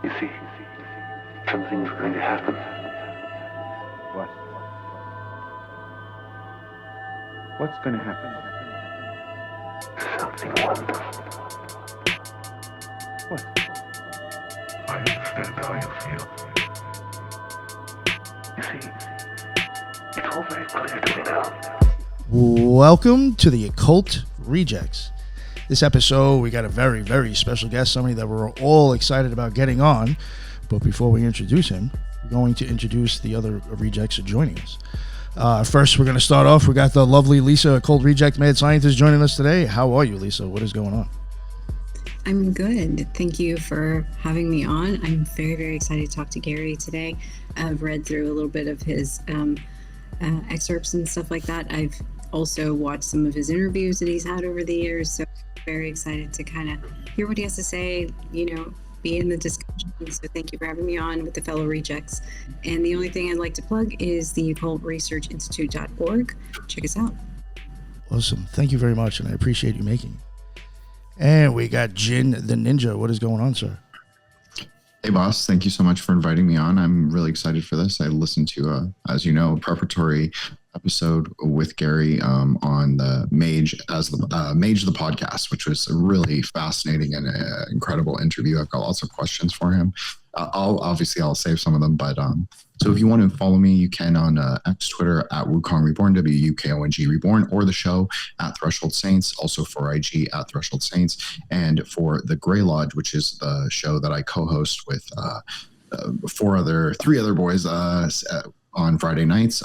You see, something's going to happen. What? What's going to happen? Something wonderful. What? I understand how you feel. You see, it's all very clear to me now. Welcome to the Occult Rejects. This episode, we got a very, very special guest, somebody that we're all excited about getting on. But before we introduce him, we're going to introduce the other rejects joining us. First, we're going to start off. We got the lovely Lisa, Occult Reject Mad Scientist, joining us today. How are you, Lisa? What is going on? I'm good. Thank you for having me on. I'm very, very excited to talk to Gary today. I've read through a little bit of his excerpts and stuff like that. I've also watched some of his interviews that he's had over the years, so very excited to kind of hear what he has to say, be in the discussion. So thank you for having me on with the fellow rejects. And the only thing I'd like to plug is the occultresearchinstitute.org. Check us out. Awesome. Thank you very much, and I appreciate you making it. And we got Jin the Ninja. What is going on, sir? Hey, boss. Thank you so much for inviting me on. I'm really excited for this. I listened to, as you know, a preparatory episode with Gary on the Mage Mage the podcast, which was a really fascinating and incredible interview. I've got lots of questions for him. I'll save some of them, but so if you want to follow me, you can on X, Twitter at Wukong Reborn, WUKONG Reborn, or the show at Threshold Saints, also for IG at Threshold Saints, and for the Grey Lodge, which is the show that I co-host with three other boys on Friday nights.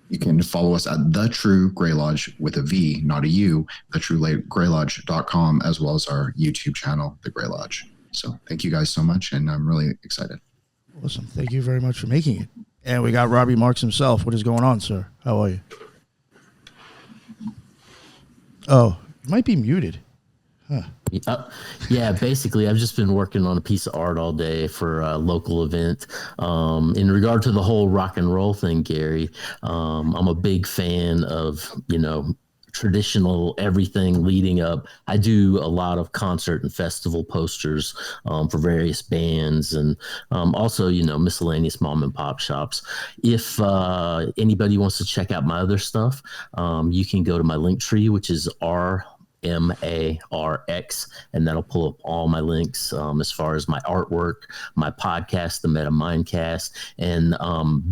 You can follow us at The True Grey Lodge with a V, not a U, thetruegraylodge.com, as well as our YouTube channel, The Grey Lodge. So thank you guys so much, and I'm really excited. Awesome. Thank you very much for making it. And we got Robbie Marks himself. What is going on, sir? How are you? Oh, you might be muted. Huh. Yeah, basically, I've just been working on a piece of art all day for a local event. In regard to the whole rock and roll thing, Gary, I'm a big fan of, traditional everything leading up. I do a lot of concert and festival posters for various bands, and also, miscellaneous mom and pop shops. If anybody wants to check out my other stuff, you can go to my link tree, which is RMARX, and that'll pull up all my links as far as my artwork, my podcast, the Meta Mindcast, and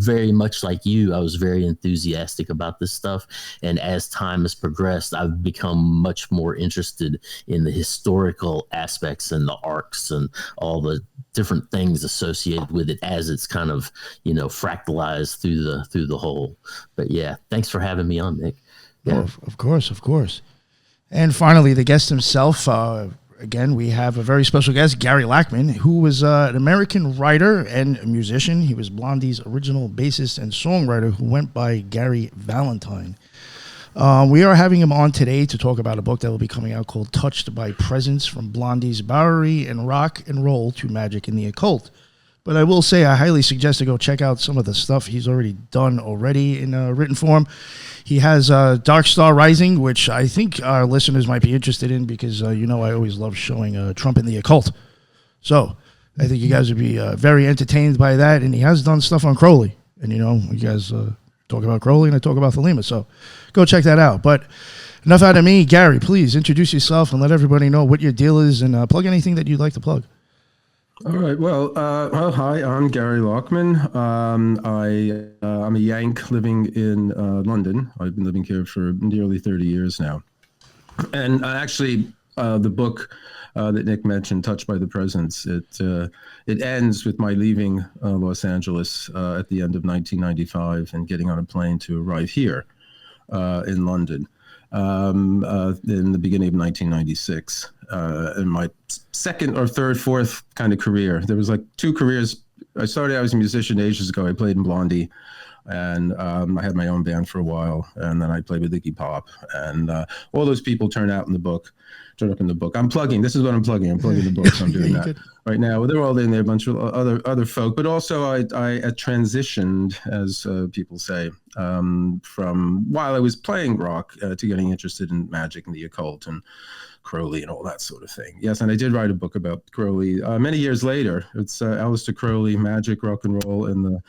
very much like you, I was very enthusiastic about this stuff, and as time has progressed, I've become much more interested in the historical aspects and the arcs and all the different things associated with it as it's kind of fractalized through the whole. But yeah, thanks for having me on, Nick. Yeah. Oh, of course. And finally, the guest himself, again, we have a very special guest, Gary Lachman, who was an American writer and musician. He was Blondie's original bassist and songwriter who went by Gary Valentine. We are having him on today to talk about a book that will be coming out called Touched by Presence, From Blondie's Bowery and Rock and Roll to Magic in the Occult. But I will say I highly suggest to go check out some of the stuff he's already done in written form. He has Dark Star Rising, which I think our listeners might be interested in because, I always love showing Trump in the occult. So I think you guys would be very entertained by that. And he has done stuff on Crowley. And, you guys talk about Crowley and I talk about Thelema. So go check that out. But enough out of me. Gary, please introduce yourself and let everybody know what your deal is and plug anything that you'd like to plug. All right. Well, hi, I'm Gary Lachman. I'm a Yank living in London. I've been living here for nearly 30 years now. And actually, the book that Nick mentioned, Touched by the Presence, it ends with my leaving Los Angeles at the end of 1995 and getting on a plane to arrive here in London in the beginning of 1996. In my second or third, fourth kind of career. There was like two careers. I was a musician ages ago. I played in Blondie. And I had my own band for a while, and then I played with Iggy Pop, and all those people turn up in the book. I'm plugging. This is what I'm plugging. I'm plugging the books. I'm doing that right now. Well, they're all in there, a bunch of other folk. But also, I transitioned, as people say, from while I was playing rock to getting interested in magic and the occult and Crowley and all that sort of thing. Yes, and I did write a book about Crowley many years later. It's Aleister Crowley, Magic, Rock and Roll, and the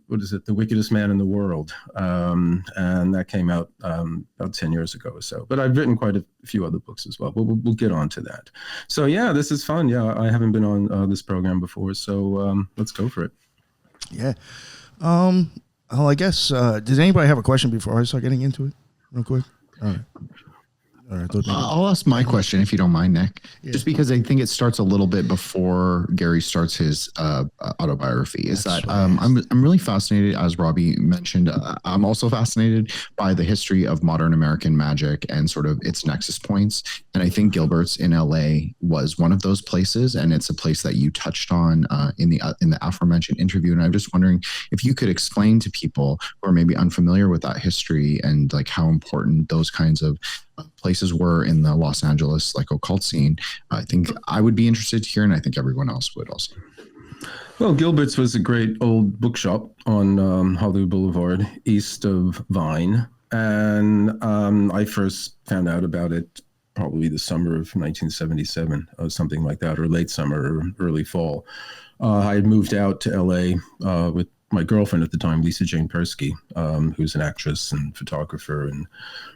what is it? The Wickedest Man in the World, and that came out about 10 years ago or so. But I've written quite a few other books as well. But we'll get on to that. So yeah, this is fun. Yeah, I haven't been on this program before, so let's go for it. Yeah. Well, I guess does anybody have a question before I start getting into it, real quick? All right. I'll ask my question if you don't mind, Nick. Yeah. Just because I think it starts a little bit before Gary starts his autobiography. I'm really fascinated, as Robbie mentioned. I'm also fascinated by the history of modern American magic and sort of its nexus points. And I think Gilbert's in LA was one of those places, and it's a place that you touched on in the aforementioned interview. And I'm just wondering if you could explain to people who are maybe unfamiliar with that history and like how important those kinds of places were in the Los Angeles like occult scene. I think I would be interested to hear, and I think everyone else would also. Well, Gilbert's was a great old bookshop on Hollywood Boulevard, east of Vine, and I first found out about it probably the summer of 1977, or something like that, or late summer or early fall. I had moved out to LA with my girlfriend at the time, Lisa Jane Persky, who's an actress and photographer and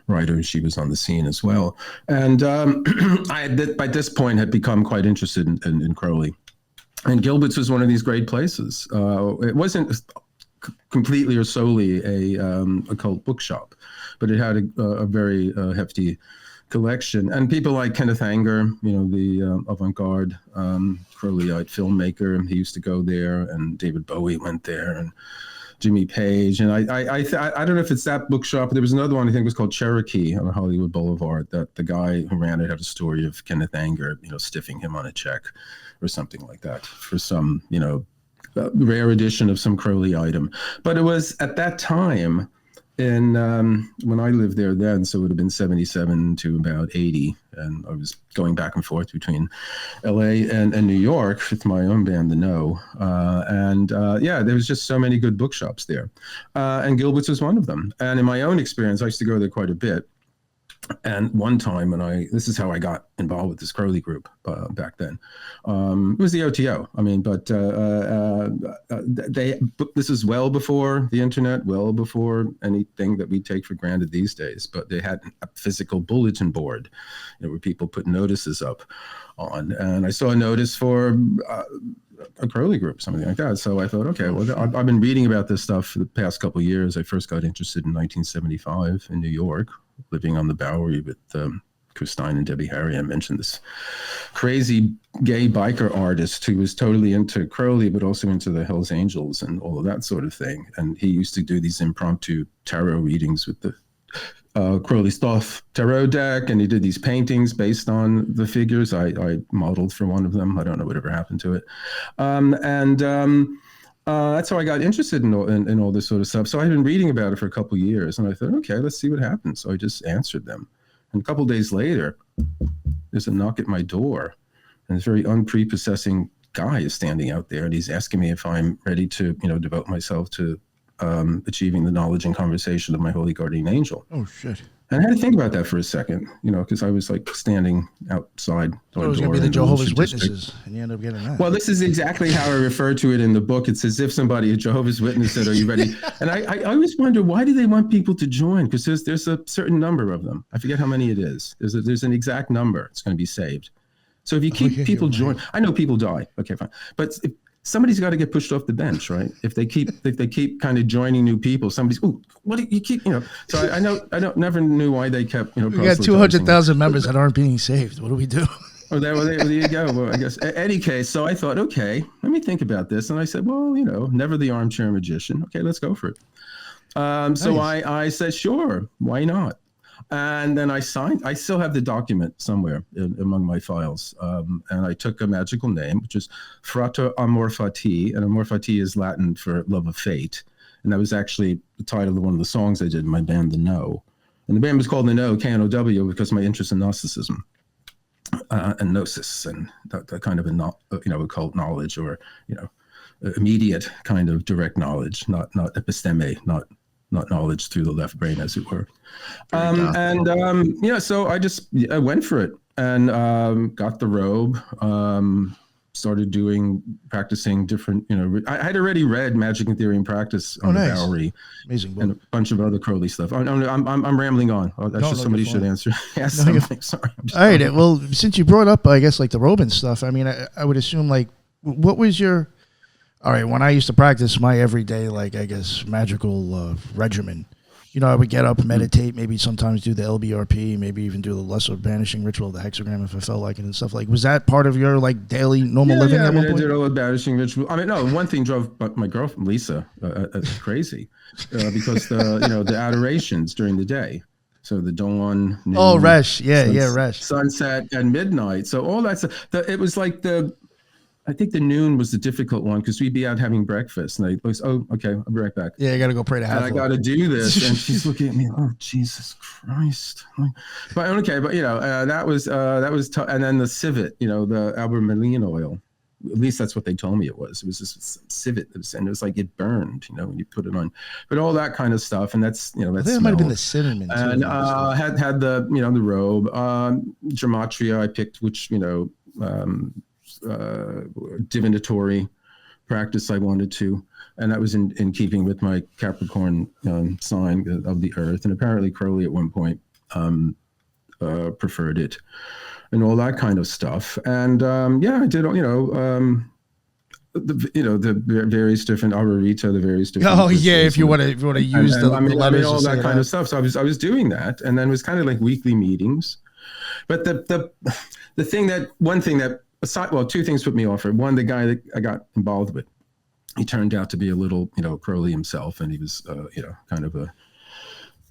writer. She was on the scene as well. And I had, by this point, had become quite interested in Crowley. And Gilbert's was one of these great places. It wasn't completely or solely a occult bookshop, but it had a very hefty collection. And people like Kenneth Anger, the avant-garde Crowleyite filmmaker, he used to go there, and David Bowie went there, and Jimmy Page. And I don't know if it's that bookshop, but there was another one I think was called Cherokee on Hollywood Boulevard, that the guy who ran it had a story of Kenneth Anger, stiffing him on a check or something like that for some, rare edition of some Crowley item. But it was at that time, and when I lived there then, so it would have been 77 to about 80, and I was going back and forth between LA and New York with my own band, The No. There was just so many good bookshops there. And Gilbert's was one of them. And in my own experience, I used to go there quite a bit. And one time this is how I got involved with this Crowley group back then. It was the OTO. This is well before the internet, well before anything that we take for granted these days. But they had a physical bulletin board, where people put notices up on. And I saw a notice for a Crowley group, something like that. So I thought, okay, well, I've been reading about this stuff for the past couple of years. I first got interested in 1975 in New York, living on the Bowery with Chris Stein and Debbie Harry. I mentioned this crazy gay biker artist who was totally into Crowley, but also into the Hells Angels and all of that sort of thing. And he used to do these impromptu tarot readings with the Crowley Stuff tarot deck, and he did these paintings based on the figures. I modeled for one of them. I don't know whatever happened to it. That's how I got interested in all this sort of stuff. So I had been reading about it for a couple of years, and I thought, okay, let's see what happens. So I just answered them. And a couple of days later, there's a knock at my door, and this very unprepossessing guy is standing out there, and he's asking me if I'm ready to, devote myself to achieving the knowledge and conversation of my holy guardian angel. Oh, shit. And I had to think about that for a second, because I was like standing outside. So it was going to be the Jehovah's Witnesses, and you end up getting that. Well, this is exactly how I refer to it in the book. It's as if somebody, a Jehovah's Witness, said, "Are you ready?" And I always wonder, why do they want people to join? Because there's a certain number of them. I forget how many it is. There's an exact number. It's going to be saved. So if you keep people join, I know people die. Okay, fine. But somebody's got to get pushed off the bench, right? If they keep kind of joining new people, somebody's, what do you keep, So I never knew why they kept, We got 200,000 members that aren't being saved. What do we do? Oh, there you go. Well, I guess in any case, so I thought, okay, let me think about this, and I said, well, never the armchair magician. Okay, let's go for it. So I said, sure, why not? And then I still have the document somewhere among my files. And I took a magical name, which is Frater Amor Fati. And Amor Fati is Latin for love of fate. And that was actually the title of one of the songs I did in my band, The No. And the band was called The No, K-N-O-W, because of my interest in Gnosticism and Gnosis and that kind of occult knowledge, or, immediate kind of direct knowledge, not episteme, not knowledge through the left brain, as it were. So I went for it and got the robe, started practicing different, I had already read Magic and Theory and Practice on the Bowery. Amazing book. And a bunch of other Crowley stuff. I'm rambling on. Somebody should answer. Something. Sorry. All right. Well, since you brought up, I guess, like the robe and stuff, I mean, I would assume, like, what was your... All right, when I used to practice my everyday, like, I guess, magical regimen, I would get up, meditate, maybe sometimes do the LBRP, maybe even do the lesser banishing ritual of the hexagram if I felt like it and stuff. Like, was that part of your, like, daily normal living at one point? I did all the banishing ritual. One thing drove my girlfriend, Lisa, crazy because the adorations during the day. So the dawn, noon, Resh. Resh. Sunset and midnight. So all that stuff. It was like I think the noon was the difficult one because we'd be out having breakfast, and I was, okay, I'll be right back. Yeah, I got to go pray to Hathor. And I got to do this, and she's looking at me, oh Jesus Christ! But that was tough. And then the civet, the albermellin oil. At least that's what they told me it was. It was this civet, and it was like it burned, when you put it on. But all that kind of stuff, and that's I think it might have been the cinnamon. And had the the robe, gematria. I picked which divinatory practice I wanted to, and that was in keeping with my Capricorn sign of the earth. And apparently Crowley at one point preferred it, and all that kind of stuff. And I did the various different arborita, the various different. If you want to use the letters, all that kind of stuff. So I was doing that, and then it was kind of like weekly meetings. But two things put me off. One, the guy that I got involved with, he turned out to be a little, Crowley himself, and he was, kind of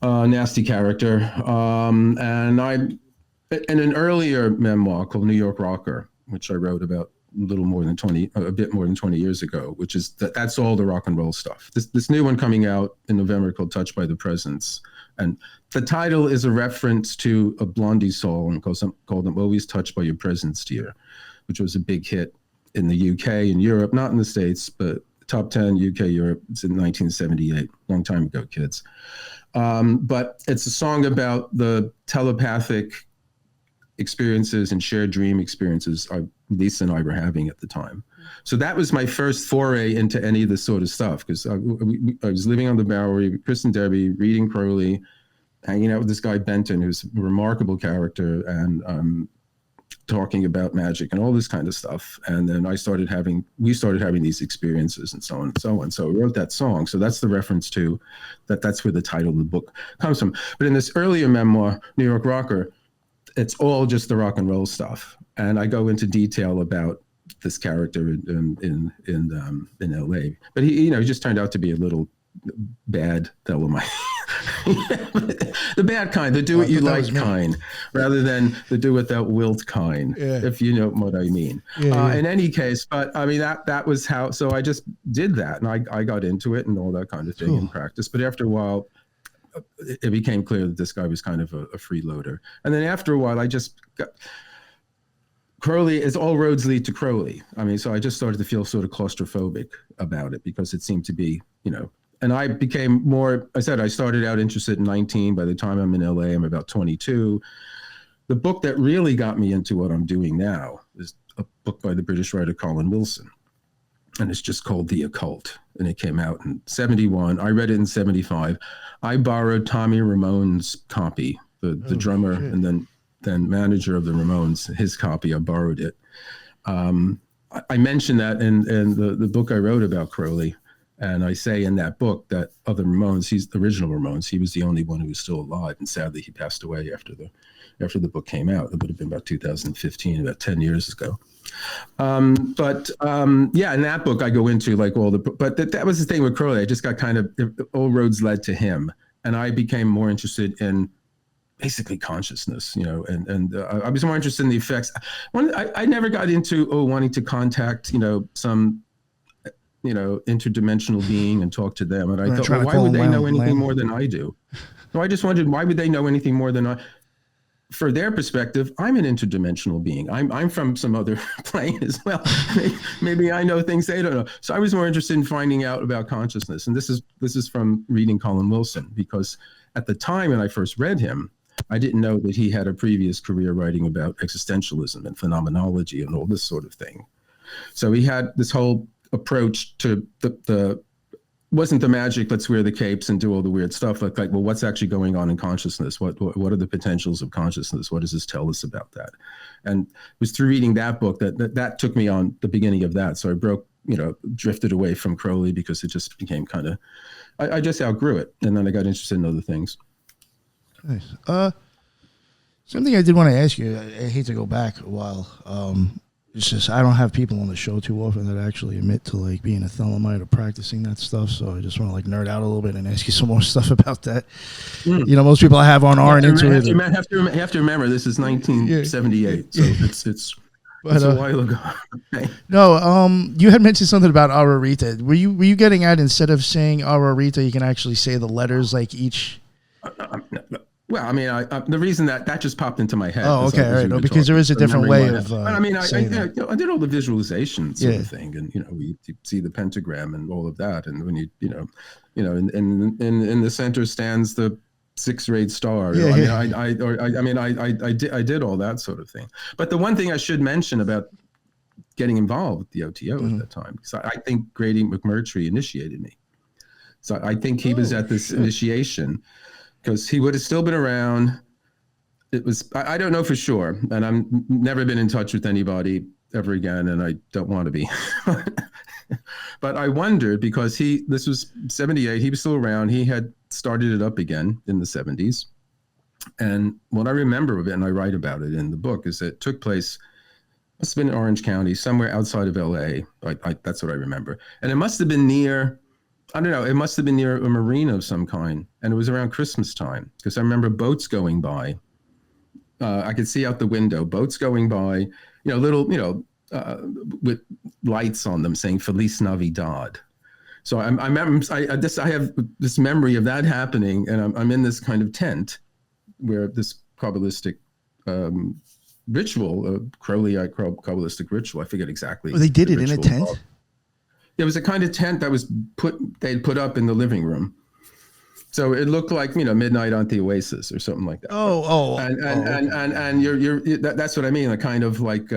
a nasty character. And in an earlier memoir called New York Rocker, which I wrote about a bit more than 20 years ago, which is that's all the rock and roll stuff. This new one coming out in November called Touched by the Presence. And the title is a reference to a Blondie song called I'm Always Touched by Your Presence, Dear, which was a big hit in the UK and Europe, not in the States, but top 10 UK, Europe. It's in 1978, long time ago, kids. But it's a song about the telepathic experiences and shared dream experiences Lisa and I were having at the time. So that was my first foray into any of this sort of stuff, because I was living on the Bowery, Chris and Debbie, reading Crowley, hanging out with this guy Benton, who's a remarkable character, and talking about magic and all this kind of stuff. And then we started having these experiences and so on and so on. So I wrote that song. So that's the reference to that's where the title of the book comes from. But in this earlier memoir, New York Rocker, it's all just the rock and roll stuff. And I go into detail about this character in LA. But he just turned out to be a little bad fellow. The bad kind, the do what you like kind, rather than the do what thou wilt kind, if you know what I mean. In any case, but I mean, that was how, so I just did that, and I got into it and all that kind of thing in practice. But after a while, it became clear that this guy was kind of a freeloader. And then after a while, I just got... Crowley, is all roads lead to Crowley. I mean, so I just started to feel sort of claustrophobic about it, because it seemed to be, and I became more, I started out interested in 19. By the time I'm in LA, I'm about 22. The book that really got me into what I'm doing now is a book by the British writer Colin Wilson. And it's just called The Occult. And it came out in 71. I read it in 75. I borrowed Tommy Ramone's copy, the drummer, and then manager of the Ramones, his copy. I borrowed it. I mentioned that in the book I wrote about Crowley, and I say in that book that of the Ramones, he's the original Ramones. He was the only one who was still alive, and sadly he passed away after the book came out. It would have been about 2015, about 10 years ago. In that book I go into like all the, but that was the thing with Crowley. I just got kind of, all roads led to him, and I became more interested in basically consciousness, and I was more interested in the effects. I never got into wanting to contact some interdimensional being and talk to them, and I thought, well, why would they know anything more than I do? So I just wondered, why would they know anything more than I? For their perspective, I'm an interdimensional being. I'm from some other plane as well. Maybe I know things they don't know. So I was more interested in finding out about consciousness, and this is from reading Colin Wilson, because at the time when I first read him, I didn't know that he had a previous career writing about existentialism and phenomenology and all this sort of thing. So he had this whole approach to the wasn't the magic, let's wear the capes and do all the weird stuff. Like, well, what's actually going on in consciousness? What are the potentials of consciousness? What does this tell us about that? And it was through reading that book that took me on the beginning of that. So I drifted away from Crowley because it just became kind of, I just outgrew it. And then I got interested in other things. Nice. Something I did want to ask you, I hate to go back a while. It's just I don't have people on the show too often that actually admit to like being a Thelemite or practicing that stuff. So I just want to like nerd out a little bit and ask you some more stuff about that. Most people I have on aren't into it. You have to remember this is 1978, so it's a while ago. No, you had mentioned something about Aurorita. Were you getting at, instead of saying Aurorita, you can actually say the letters like each? Well, I mean, the reason that just popped into my head. Oh, okay, all right. No, because there is a different way of. I did all the visualization sort of thing, and you see the pentagram and all of that, and when in the center stands the 6-rayed star. I did all that sort of thing. But the one thing I should mention about getting involved with the OTO at that time, because I think Grady McMurtry initiated me. So I think he was at this initiation. Because he would have still been around. It was, I don't know for sure. And I've never been in touch with anybody ever again, and I don't want to be. But I wondered, because this was 78, he was still around. He had started it up again in the 70s. And what I remember of it, and I write about it in the book, is that it took place, must have been in Orange County, somewhere outside of LA. That's what I remember. And it must have been near, I don't know, it must have been near a marina of some kind. And it was around Christmas time, because I remember boats going by. I could see out the window, boats going by, with lights on them saying Feliz Navidad. So I have this memory of that happening, and I'm in this kind of tent where this Kabbalistic ritual, Crowleyite Kabbalistic ritual, I forget exactly. Well, they did it in a tent? It was a kind of tent that they'd put up in the living room. So it looked like, midnight on the Oasis or something like that. And that's what I mean. A kind of like,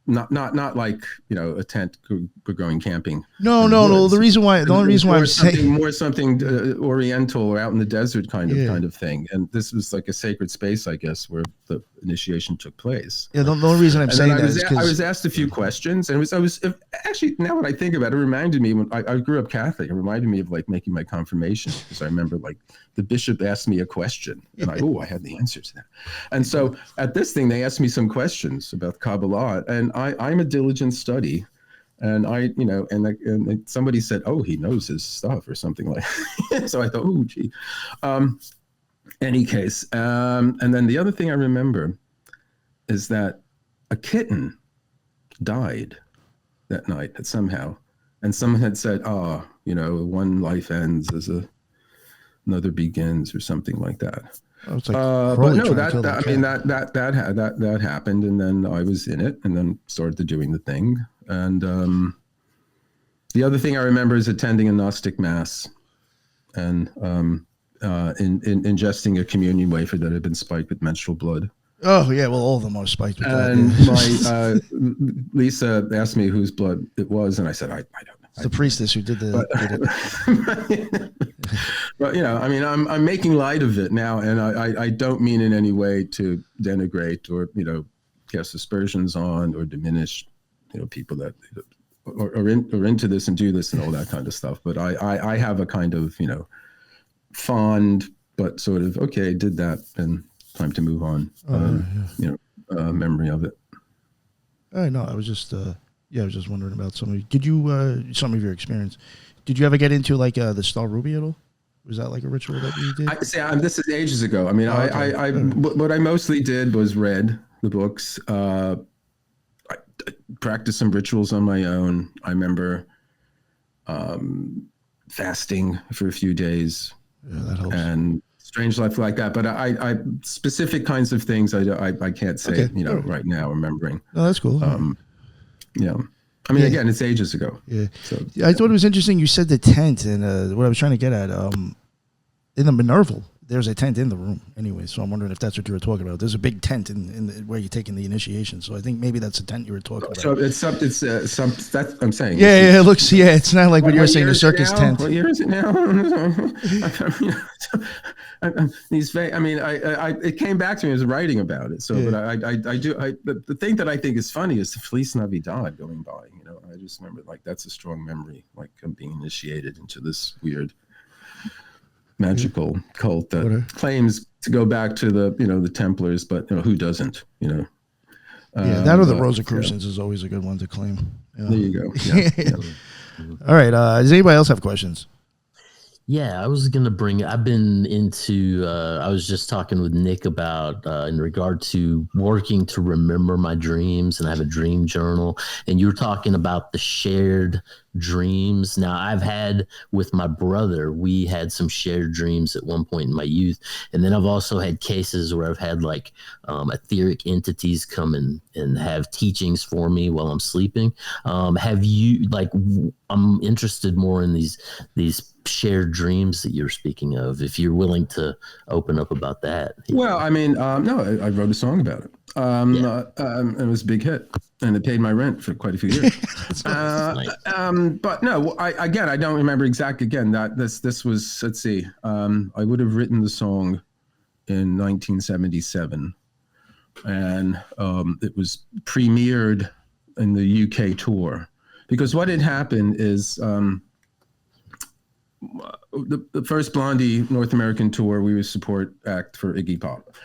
not like, a tent for going camping. No. The only reason why I'm saying more something Oriental or out in the desert kind of thing. And this was like a sacred space, I guess, where the initiation took place. Yeah. The only reason I'm saying that is because I was asked a few questions, and I was actually, now when I think about it, it reminded me when I grew up Catholic. It reminded me of like making my confirmation, because I remember like the bishop asked me a question, and I had the answer to that. And so at this thing, they asked me some questions about Kabbalah, and I'm a diligent study. And and somebody said, "Oh, he knows his stuff," or something like that. So I thought, "Oh, gee." Any case, and then the other thing I remember is that a kitten died that night somehow, and someone had said, one life ends as another begins," or something like that. It's like but no, that happened, and then I was in it, and then started doing the thing. And the other thing I remember is attending a Gnostic mass, and ingesting a communion wafer that had been spiked with menstrual blood. Oh yeah, well, all of them are spiked with blood. And my Lisa asked me whose blood it was, and I said I don't know. It's the priestess who did it. But I'm making light of it now, and I don't mean in any way to denigrate or cast aspersions on or diminish people that are into this and do this and all that kind of stuff. But I have a kind of fond but sort of did that and time to move on memory of it. No, I was just wondering about some of you. Did you some of your experience? Did you ever get into like the Star Ruby at all Was that like a ritual that you did? This is ages ago. I mean, what I mostly did was read the books. I practiced some rituals on my own. I remember fasting for a few days. Yeah, that helps. And strange life like that. But I specific kinds of things I can't say, right now, remembering. Oh, that's cool. I mean, again, it's ages ago. Yeah. So I thought it was interesting. You said the tent, and what I was trying to get at, in the Mooresville, there's a tent in the room anyway. So I'm wondering if that's what you were talking about. There's a big tent in where you're taking the initiation. So I think maybe that's the tent you were talking about. So it's that's I'm saying. Yeah, it looks. Yeah, it's not like what you were saying, the circus tent. What year is it now? It came back to me as writing about it. So, but the thing that I think is funny is the Feliz Navidad going by. I just remember that's a strong memory, like I'm being initiated into this weird magical cult that claims to go back to the Templars, but who doesn't? That or the Rosicrucians is always a good one to claim. There you go. Yeah. All right. Does anybody else have questions? Yeah, I was going to bring, I've been into, I was just talking with Nick about in regard to working to remember my dreams, and I have a dream journal, and you were talking about the shared dreams. Now, I've had with my brother, we had some shared dreams at one point in my youth. And then I've also had cases where I've had like etheric entities come and have teachings for me while I'm sleeping. Have you, like, I'm interested more in these shared dreams that you're speaking of, if you're willing to open up about that. Well, I mean, no, I wrote a song about it. It was a big hit, and it paid my rent for quite a few years. But no, I don't remember exactly. Again, that this was, let's see, I would have written the song in 1977, and it was premiered in the UK tour, because what had happened is the first Blondie North American tour, we were support act for Iggy Pop,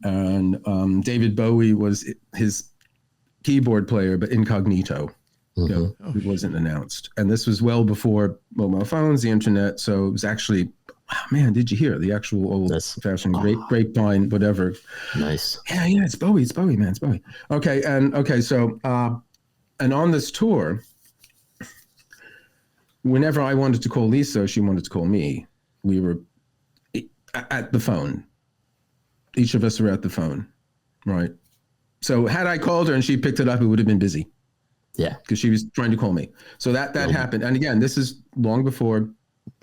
and David Bowie was his keyboard player, but incognito. It wasn't announced, and this was well before mobile phones, the internet. So it was actually, oh man, did you hear the actual old-fashioned grapevine, whatever? Nice. Yeah, it's Bowie, man, it's Bowie. Okay, so and on this tour, whenever I wanted to call Lisa, she wanted to call me. We were at the phone. Each of us were at the phone, right? So had I called her and she picked it up, it would have been busy. Yeah, because she was trying to call me. So that happened. And again, this is long before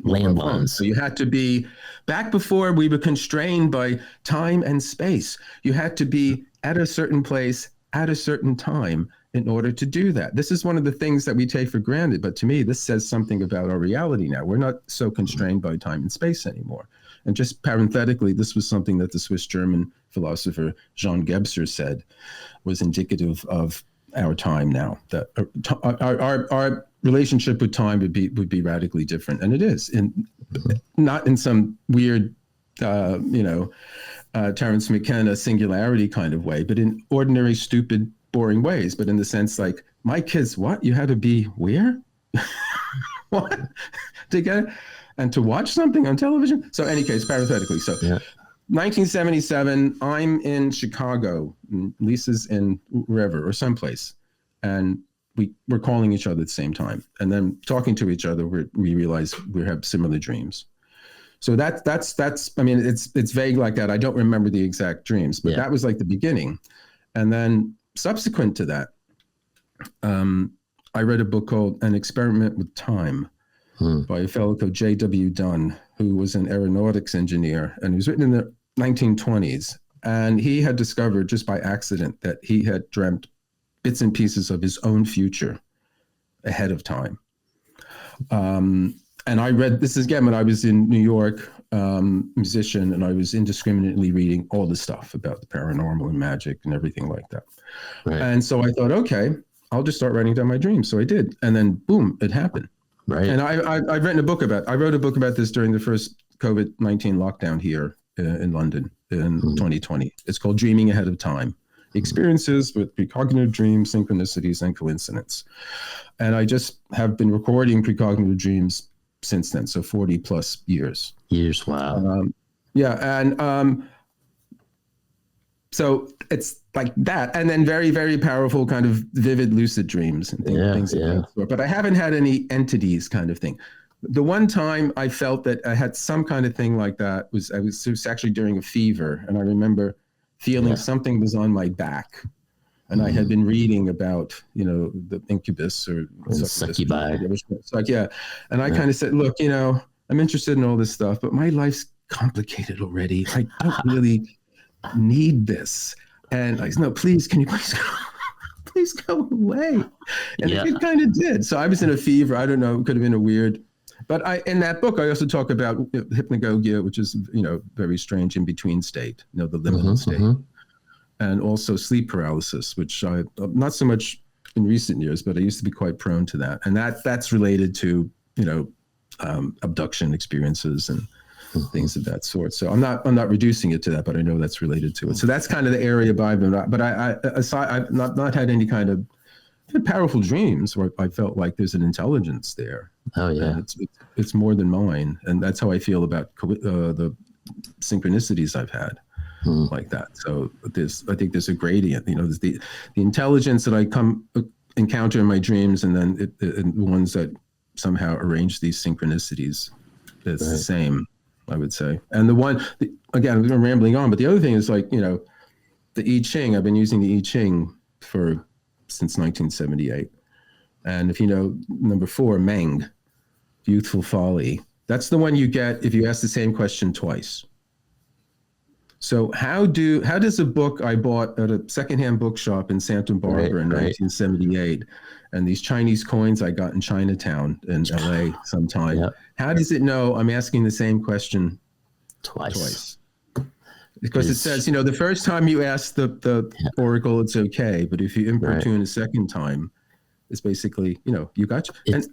landlines. So you had to be back before we were constrained by time and space. You had to be at a certain place at a certain time in order to do that. This is one of the things that we take for granted. But to me, this says something about our reality now. We're not so constrained by time and space anymore. And just parenthetically, this was something that the Swiss-German philosopher Jean Gebser said was indicative of our time now, that our relationship with time would be radically different, and it is, not in some weird, Terence McKenna singularity kind of way, but in ordinary, stupid, boring ways. But in the sense, like, my kids, what, you had to be where, what, to get and to watch something on television. So, any case, parenthetically, so. Yeah. 1977, I'm in Chicago, Lisa's in wherever or someplace, and we're calling each other at the same time, and then talking to each other, we realize we have similar dreams. So that's I mean, it's vague like that. I don't remember the exact dreams, but that was like the beginning. And then subsequent to that, I read a book called An Experiment with Time by a fellow called J.W. Dunn, who was an aeronautics engineer, and it was written in the 1920s. And he had discovered just by accident that he had dreamt bits and pieces of his own future ahead of time. And I read, this is again when I was in New York, musician, and I was indiscriminately reading all the stuff about the paranormal and magic and everything like that. Right. And so I thought, okay, I'll just start writing down my dreams. So I did. And then boom, it happened. Right. And I've written a book about, I wrote a book about this during the first COVID-19 lockdown here in London in 2020. It's called Dreaming Ahead of Time: Experiences with Precognitive Dreams, Synchronicities, and Coincidence. And I just have been recording precognitive dreams since then. So 40 plus years. Wow. Yeah. And so it's like that. And then very, very powerful kind of vivid lucid dreams and things of that sort. But I haven't had any entities kind of thing. The one time I felt that I had some kind of thing like that was it was actually during a fever. And I remember feeling something was on my back. And I had been reading about, the incubus or succubi. And I kind of said, look, I'm interested in all this stuff, but my life's complicated already. I don't really need this. And I said, no, please, can you please go away? And it kind of did. So I was in a fever. I don't know. It could have been a weird. But in that book, I also talk about hypnagogia, which is, very strange in between state, the liminal state. And also sleep paralysis, which I not so much in recent years, but I used to be quite prone to that. And that's related to, abduction experiences and things of that sort. So I'm not reducing it to that, but I know that's related to it. So that's kind of the area I've been at. But I've not had any kind of powerful dreams where I felt like there's an intelligence there. Oh yeah, it's more than mine, and that's how I feel about the synchronicities I've had. Like that. So I think there's a gradient. There's the intelligence that I encounter in my dreams, and then the ones that somehow arrange these synchronicities. It's the same, I would say. And again, I'm rambling on, but the other thing is like the I Ching. I've been using the I Ching since 1978, and if you know number 4, Meng, youthful folly. That's the one you get if you ask the same question twice. So how does a book I bought at a secondhand bookshop in Santa Barbara in 1978, and these Chinese coins I got in Chinatown in LA sometime, how does it know I'm asking the same question twice? Because it says, the first time you ask the oracle, it's okay, but if you importune a second time, it's basically, you got you. It's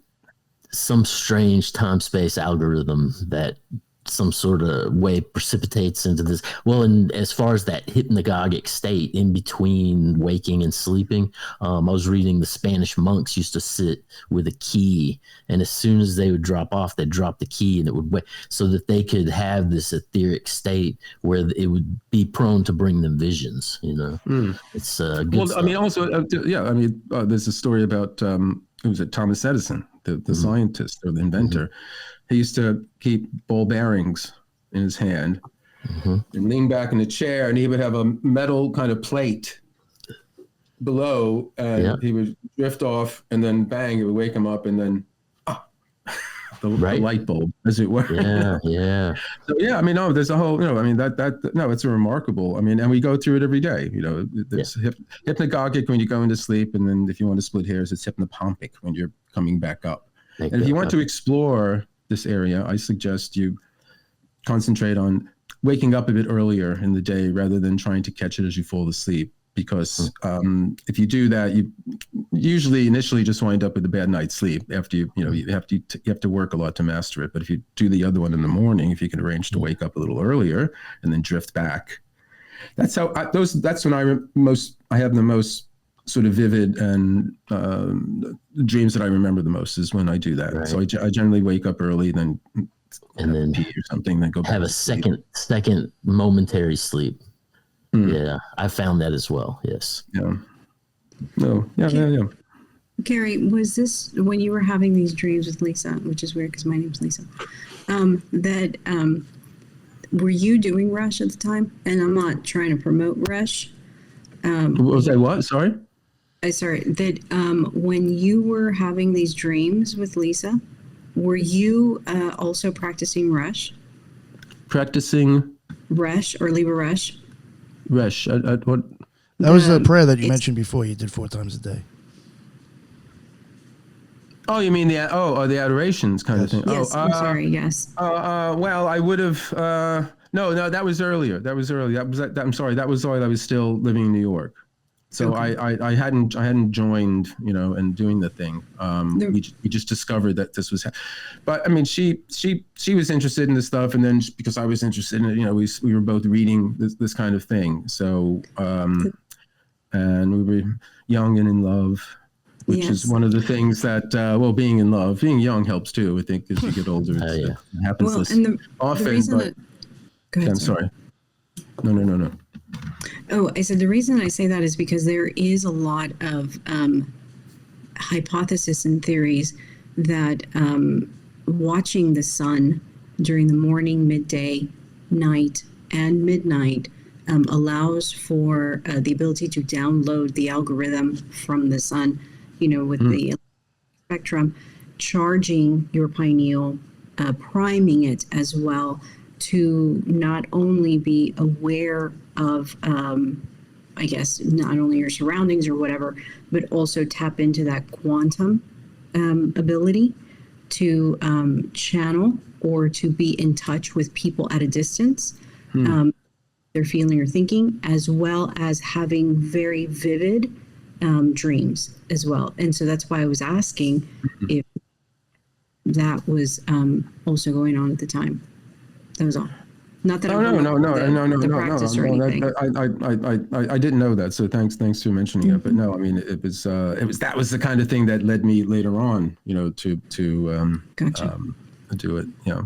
some strange time-space algorithm that some sort of way precipitates into this. Well, and as far as that hypnagogic state in between waking and sleeping, I was reading the Spanish monks used to sit with a key, and as soon as they would drop off, they'd drop the key, and it would wait so that they could have this etheric state where it would be prone to bring them visions. It's good. Well, stuff. I mean, also, there's a story about who was it? Thomas Edison, the scientist or the inventor. He used to keep ball bearings in his hand and lean back in a chair, and he would have a metal kind of plate below, and he would drift off, and then bang, it would wake him up, and then the light bulb, as it were. Yeah. So there's a whole, it's a remarkable. And we go through it every day. There's hypnagogic when you go into sleep, and then if you want to split hairs, it's hypnopompic when you're coming back up. And if you want to explore this area, I suggest you concentrate on waking up a bit earlier in the day rather than trying to catch it as you fall asleep. Because if you do that, you usually initially just wind up with a bad night's sleep. After you have to work a lot to master it. But if you do the other one in the morning, if you can arrange to wake up a little earlier and then drift back, that's how that's when I have the most sort of vivid and dreams that I remember the most is when I do that. Right. So I generally wake up early, and then pee or something, then go back have a second momentary sleep. Yeah, I found that as well. Yes. Yeah. No. Yeah. Gary, was this when you were having these dreams with Lisa, which is weird because my name's Lisa, were you doing Rush at the time? And I'm not trying to promote Rush. Was I what? Sorry? Sorry, that when you were having these dreams with Lisa, were you also practicing Rush? Practicing? Rush or Libra Rush? Rush. What? That was the prayer that you mentioned before. You did 4 times a day. Oh, you mean the adorations kind of thing? Yes, I'm sorry. Yes. Well, I would have. No, that was earlier. I'm sorry. That was while I was still living in New York. So okay. I hadn't joined, and doing the thing. We just discovered that this was, but she was interested in this stuff, and then because I was interested in it, we were both reading this kind of thing. So, and we were young and in love. which is one of the things that, being in love, being young helps too. I think as you get older, it happens less often. The reason but go ahead, I'm sorry. No. Oh, I said the reason I say that is because there is a lot of hypothesis and theories that watching the sun during the morning, midday, night, and midnight allows for the ability to download the algorithm from the sun, with the spectrum, charging your pineal, priming it as well to not only be aware of, I guess, not only your surroundings or whatever, but also tap into that quantum ability to channel or to be in touch with people at a distance. They're feeling or thinking, as well as having very vivid dreams as well. And so that's why I was asking if that was also going on at the time. That was all. Not that no. the practice or anything. I didn't know that. So thanks for mentioning it. But no, I mean, it was that was the kind of thing that led me later on, to Gotcha. Do it. Yeah.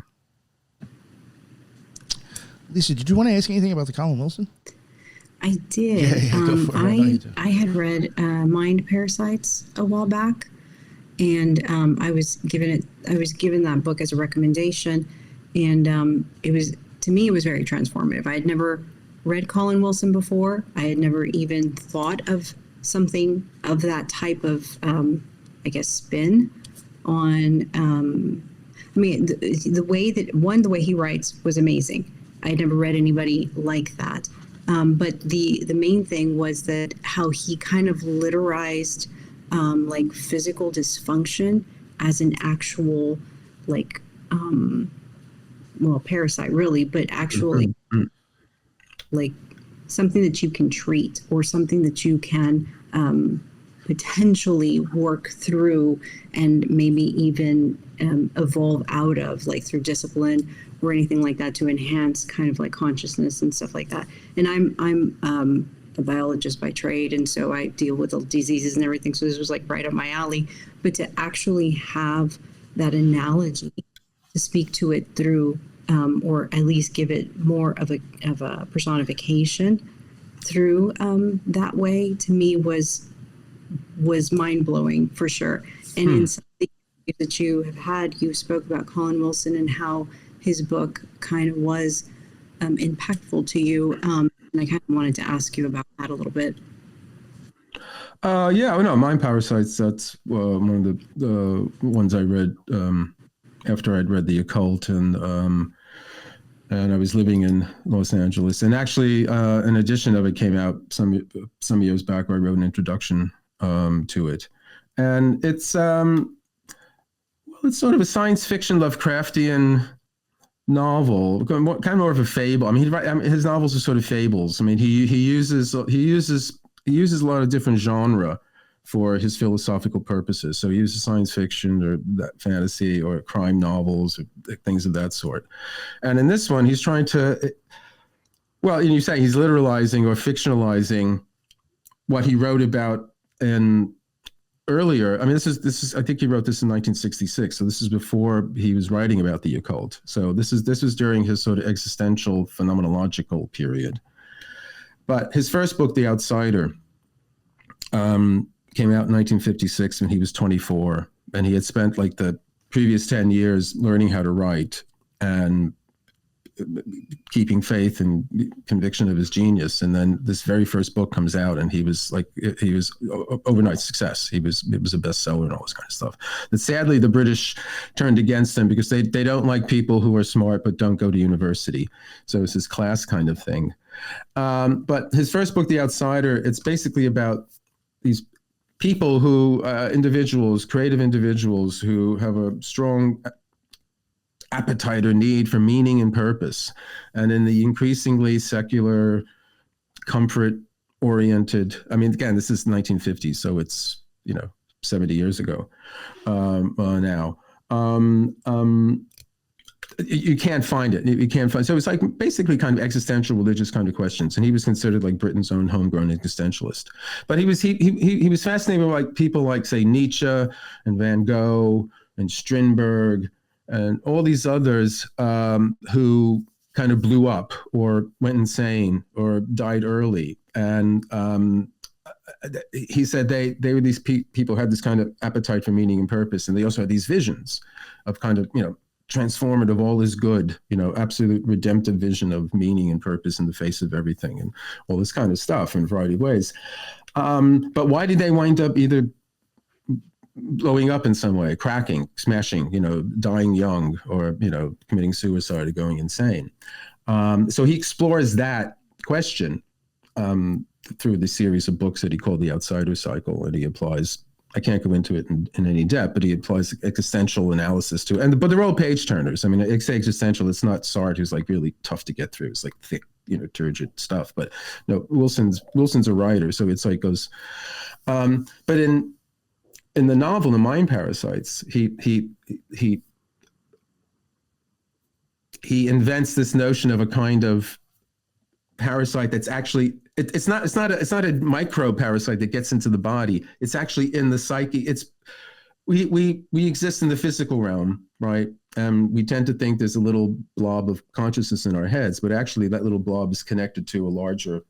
Lisa, did you want to ask anything about the Colin Wilson? I did. Yeah, go for it. I had read Mind Parasites a while back, and I was given that book as a recommendation, and it was very transformative. I had never read Colin Wilson before. I had never even thought of something of that type of spin on. The way he writes was amazing. I had never read anybody like that. But the main thing was that how he kind of literized physical dysfunction as an actual parasite really, but actually something that you can treat or something that you can potentially work through and maybe even evolve out of, through discipline or anything like that, to enhance kind of consciousness and stuff like that. And I'm a biologist by trade, and so I deal with the diseases and everything. So this was right up my alley. But to actually have that analogy to speak to it through, or at least give it more of a personification through that way, to me was mind blowing for sure. And in some of the interviews that you have had, you spoke about Colin Wilson and how his book kind of was impactful to you. And I kind of wanted to ask you about that a little bit. Mind Parasites, that's one of the ones I read after I'd read The Occult, and I was living in Los Angeles. And actually, an edition of it came out some years back, where I wrote an introduction to it. And it's sort of a science fiction Lovecraftian novel, kind of more of a fable. I mean, his novels are sort of fables. I mean, he uses a lot of different genre for his philosophical purposes. So he uses science fiction or that fantasy or crime novels or things of that sort. And in this one, he's trying to, you say he's literalizing or fictionalizing what he wrote about earlier. I mean, this is I think he wrote this in 1966. So this is before he was writing about the occult. So this was during his sort of existential phenomenological period. But his first book, The Outsider, came out in 1956 when he was 24, and he had spent the previous 10 years learning how to write and keeping faith and conviction of his genius. And then this very first book comes out, and he was overnight success. It was a bestseller and all this kind of stuff. And sadly, the British turned against him because they don't like people who are smart but don't go to university. So it's this class kind of thing. But his first book, The Outsider, it's basically about these people who, creative individuals who have a strong appetite or need for meaning and purpose. And in the increasingly secular, comfort-oriented, I mean, again, this is 1950s, so it's, 70 years ago now. you can't find it. You can't find. So it's like basically kind of existential religious kind of questions. And he was considered like Britain's own homegrown existentialist. But he was fascinated by like people like say Nietzsche and Van Gogh and Strindberg and all these others who kind of blew up or went insane or died early. And he said they were these people who had this kind of appetite for meaning and purpose, and they also had these visions of kind of transformative, all is good, absolute redemptive vision of meaning and purpose in the face of everything, and all this kind of stuff in a variety of ways. But why did they wind up either blowing up in some way, cracking, smashing, dying young, or committing suicide or going insane? So he explores that question through the series of books that he called the Outsider Cycle, and he applies. I can't go into it in any depth, but he applies existential analysis to it. But they're all page turners. I mean, I say existential. It's not Sartre, who's like really tough to get through. It's like thick, turgid stuff. But no, Wilson's a writer, so it's like goes. But in the novel, The Mind Parasites, he invents this notion of a kind of parasite that's actually it's not a micro parasite that gets into the body. It's actually in the psyche. We exist in the physical realm, right? And we tend to think there's a little blob of consciousness in our heads, but actually that little blob is connected to a larger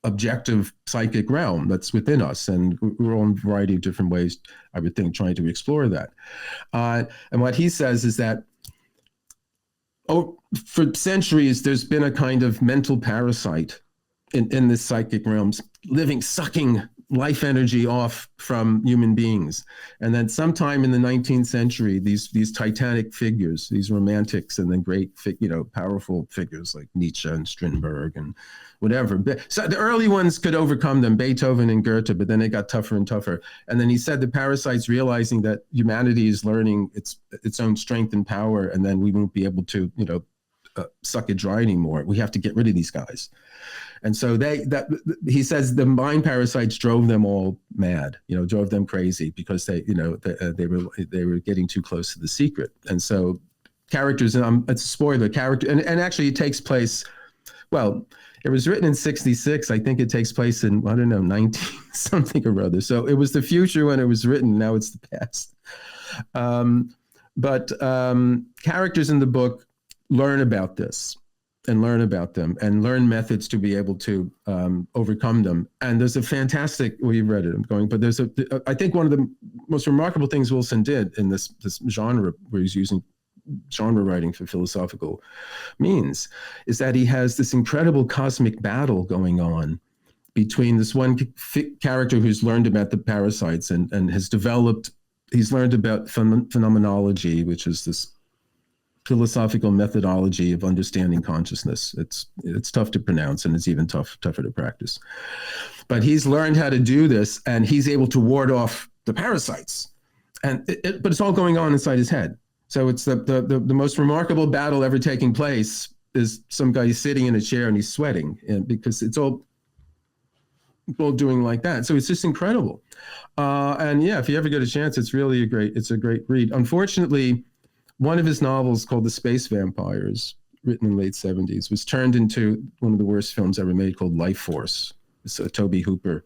objective psychic realm that's within us, and we're all in a variety of different ways, I would think, trying to explore that. And what he says is that for centuries, there's been a kind of mental parasite in this psychic realms, sucking life energy off from human beings. And then sometime in the 19th century, these titanic figures, these romantics, and then great, powerful figures like Nietzsche and Strindberg and whatever. So the early ones could overcome them, Beethoven and Goethe, but then they got tougher and tougher. And then he said the parasites realizing that humanity is learning its own strength and power, and then we won't be able to, suck it dry anymore. We have to get rid of these guys. And so he says the mind parasites drove them all mad, drove them crazy, because they were getting too close to the secret. And so characters, and it's a spoiler, and actually it takes place, well, it was written in 1966. I think it takes place in, 19 something or other. So it was the future when it was written. Now it's the past. But characters in the book learn about this and learn about them and learn methods to be able to overcome them. And there's a fantastic, well, you've read it, I'm going, but I think one of the most remarkable things Wilson did in this genre, where he's using genre writing for philosophical means, is that he has this incredible cosmic battle going on between this one character who's learned about the parasites and he's learned about phenomenology, which is this philosophical methodology of understanding consciousness. It's tough to pronounce, and it's even tougher to practice. But he's learned how to do this, and he's able to ward off the parasites. But it's all going on inside his head. So it's the most remarkable battle ever taking place is some guy sitting in a chair and he's sweating, because it's all doing like that. So it's just incredible. And yeah, if you ever get a chance, it's really a great read. Unfortunately, one of his novels, called The Space Vampires, written in the late 70s, was turned into one of the worst films ever made, called Life Force. It's a Tobe Hooper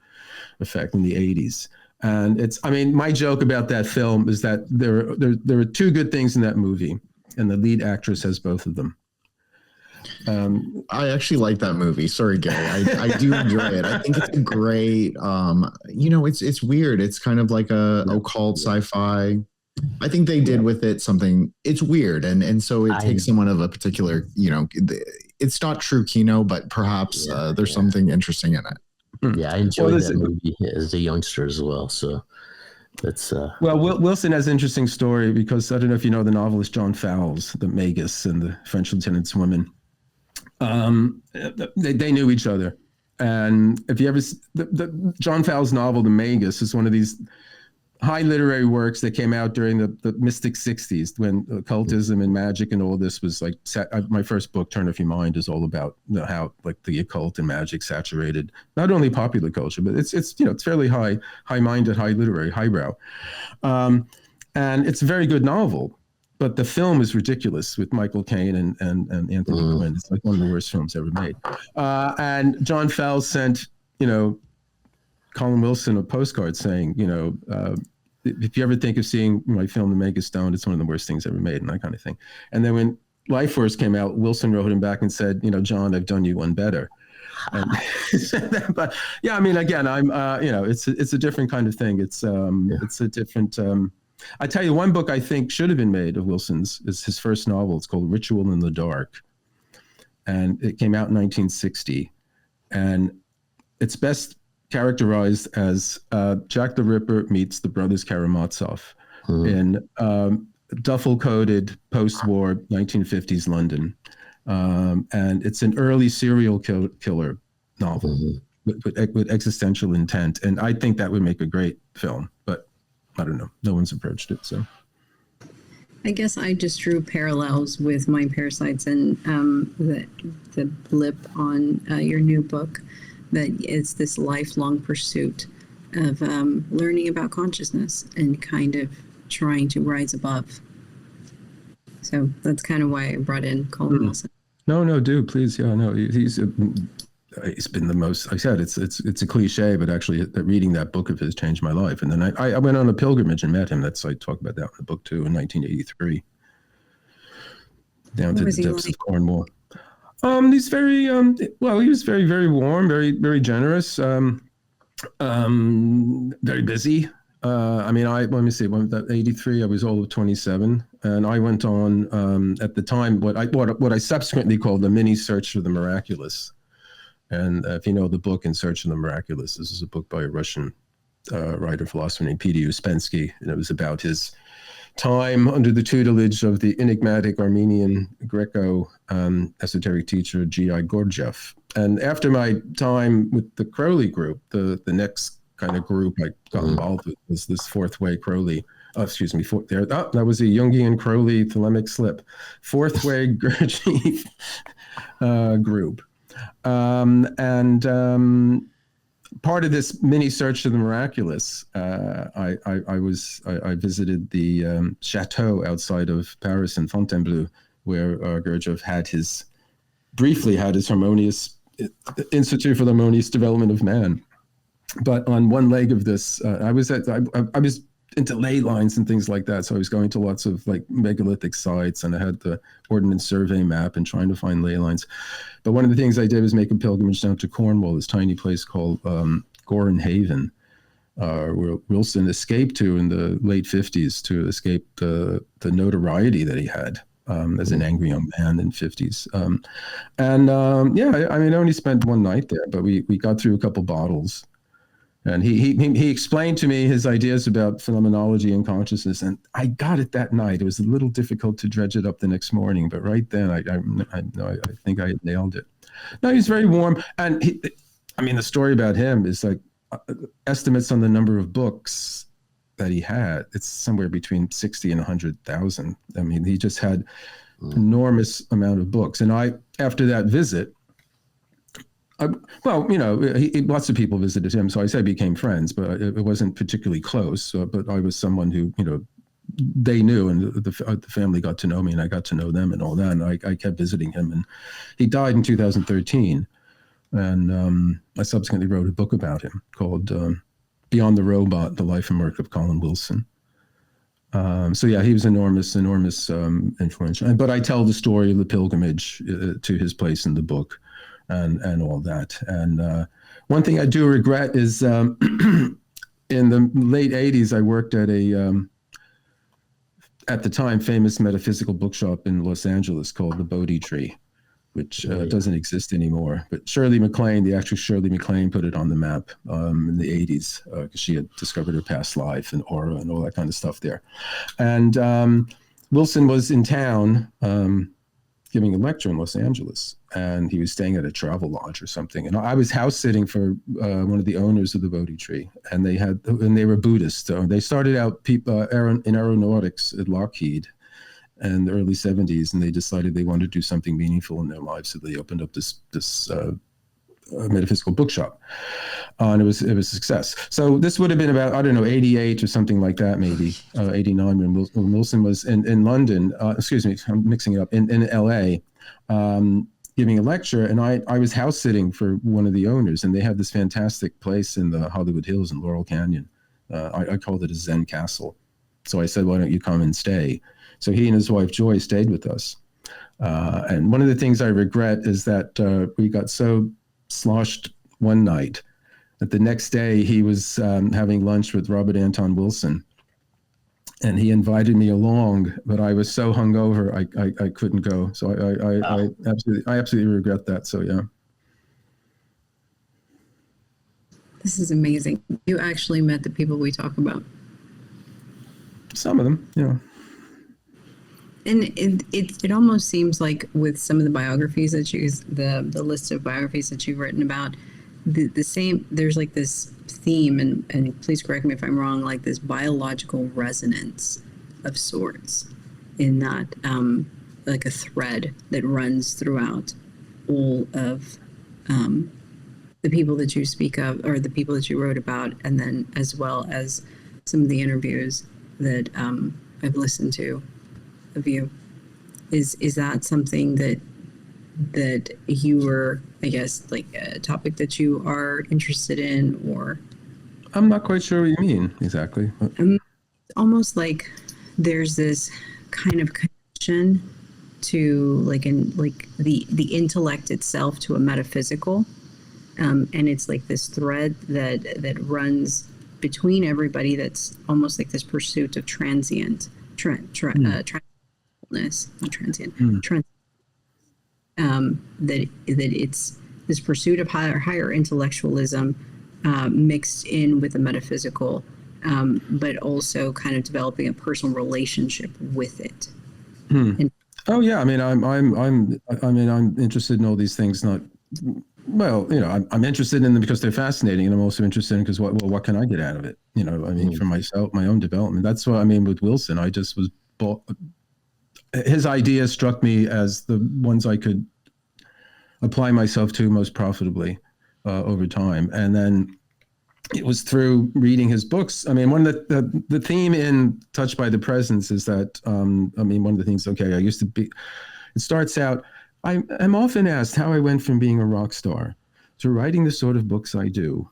effect in the 80s. And my joke about that film is that there are two good things in that movie, and the lead actress has both of them. I actually like that movie. Sorry, Gary. I do enjoy it. I think it's a great, it's weird. It's kind of like a occult sci-fi. I think they did with it something, it's weird. And so it takes someone of a particular, it's not true Kino, but perhaps there's something interesting in it. Yeah, I enjoyed that movie as a youngster as well. So that's well, Wilson has an interesting story, because I don't know if you know the novelist John Fowles, the Magus and the French Lieutenant's Woman. They knew each other, and if you ever the John Fowles novel, The Magus, is one of these high literary works that came out during the mystic 60s, when occultism and magic and all this was like my first book, Turn Off Your Mind, is all about how like the occult and magic saturated not only popular culture, but it's fairly high-minded, high literary, highbrow, and it's a very good novel. but the film is ridiculous with Michael Caine and Anthony Quinn. It's like one of the worst films ever made. And John Fowles sent, Colin Wilson a postcard saying, if you ever think of seeing my film, The Make a Stone, it's one of the worst things ever made, and that kind of thing. And then when Life Force came out, Wilson wrote him back and said, John, I've done you one better. And, but yeah, I mean, again, I'm, it's a different kind of thing. It's a different. I tell you, one book I think should have been made of Wilson's is his first novel. It's called Ritual in the Dark, and it came out in 1960, and it's best characterized as Jack the Ripper meets the Brothers Karamazov in duffel-coated post-war 1950s London. And it's an early serial killer novel with existential intent. And I think that would make a great film, but I don't know. No one's approached it, so. I guess I just drew parallels with Mind Parasites and the blip on your new book, that it's this lifelong pursuit of learning about consciousness and kind of trying to rise above. So that's kind of why I brought in Colin Wilson. No, do please. Yeah, no, he's been the most. I said it's a cliche, but actually, reading that book of his changed my life. And then I went on a pilgrimage and met him. I talk about that in the book too, in 1983, down to the depths of Cornwall. He's very he was very, very warm, very, very generous, very busy. Let me see, when that 83, I was all of 27, and I went on at the time what I subsequently called the mini search for the miraculous. And if you know the book In Search of the Miraculous, this is a book by a Russian writer philosopher named P.D. Uspensky, and it was about his time under the tutelage of the enigmatic Armenian Greco esoteric teacher G.I. Gurdjieff. And after my time with the Crowley group, the next kind of group I got involved with was this Fourth Way Crowley. That was a Jungian Crowley thelemic slip. Fourth Way Gurdjieff group. Part of this mini search of the miraculous, I visited the chateau outside of Paris in Fontainebleau, where Gurdjieff briefly had his harmonious Institute for the Harmonious Development of Man. But on one leg of this, I was into ley lines and things like that. So I was going to lots of like megalithic sites, and I had the Ordnance Survey map and trying to find ley lines. But one of the things I did was make a pilgrimage down to Cornwall, this tiny place called Gorin Haven, where Wilson escaped to in the late 50s to escape the notoriety that he had as an angry young man in 50s. I only spent one night there, but we got through a couple bottles. And he explained to me his ideas about phenomenology and consciousness, and I got it that night. It was a little difficult to dredge it up the next morning, but right then I think I nailed it. No, he's very warm, and the story about him is like estimates on the number of books that he had. It's somewhere between 60 and 100,000. I mean, he just had enormous amount of books, and after that visit. Lots of people visited him, so I say became friends, but it wasn't particularly close. But I was someone who, they knew, and the family got to know me, and I got to know them and all that. And I kept visiting him, and he died in 2013. And I subsequently wrote a book about him called Beyond the Robot: The Life and Work of Colin Wilson. He was enormous influential. But I tell the story of the pilgrimage to his place in the book. And all that. And one thing I do regret is in the late 80s, I worked at at the time, famous metaphysical bookshop in Los Angeles called the Bodhi Tree, which doesn't exist anymore. But Shirley MacLaine, the actress Shirley MacLaine, put it on the map in the 80s because she had discovered her past life and aura and all that kind of stuff there. And Wilson was in town giving a lecture in Los Angeles, and he was staying at a travel lodge or something. And I was house sitting for one of the owners of the Bodhi Tree, and they were Buddhists. So they started out in aeronautics at Lockheed in the early 70s, and they decided they wanted to do something meaningful in their lives. So they opened up this metaphysical bookshop. And it was a success. So this would have been about, I don't know, 88 or something like that, maybe 89 when Wilson was in London. Excuse me, I'm mixing it up, in LA, giving a lecture. And I was house sitting for one of the owners, and they had this fantastic place in the Hollywood Hills in Laurel Canyon. I called it a Zen castle. So I said, why don't you come and stay? So he and his wife Joy stayed with us. And one of the things I regret is that we got so sloshed one night that the next day he was having lunch with Robert Anton Wilson, and he invited me along, but I was so hungover I couldn't go. So I absolutely regret that. So yeah. This is amazing. You actually met the people we talk about. Some of them, yeah. And it almost seems like with some of the biographies that the list of biographies that you've written about, the same, there's like this theme, and please correct me if I'm wrong, like this biological resonance of sorts in that, like a thread that runs throughout all of the people that you speak of, or the people that you wrote about, and then as well as some of the interviews that I've listened to of you. Is that something that you were, I guess, like a topic that you are interested in? Or I'm not quite sure what you mean exactly. Almost like there's this kind of connection to like the intellect itself to a metaphysical, and it's like this thread that runs between everybody, that's almost like this pursuit of transient not transient, that it's this pursuit of higher intellectualism mixed in with the metaphysical, but also kind of developing a personal relationship with it. And, oh yeah, I mean, I'm interested in all these things. Not well, you know, I'm interested in them because they're fascinating, and I'm also interested in because what can I get out of it? You know, I mean, for myself, my own development. That's what I mean with Wilson. I just was his ideas struck me as the ones I could apply myself to most profitably over time. And then it was through reading his books. I mean, one of the theme in Touched by the Presence is that, I mean, one of the things, okay, I used to be, it starts out, I'm often asked how I went from being a rock star to writing the sort of books I do.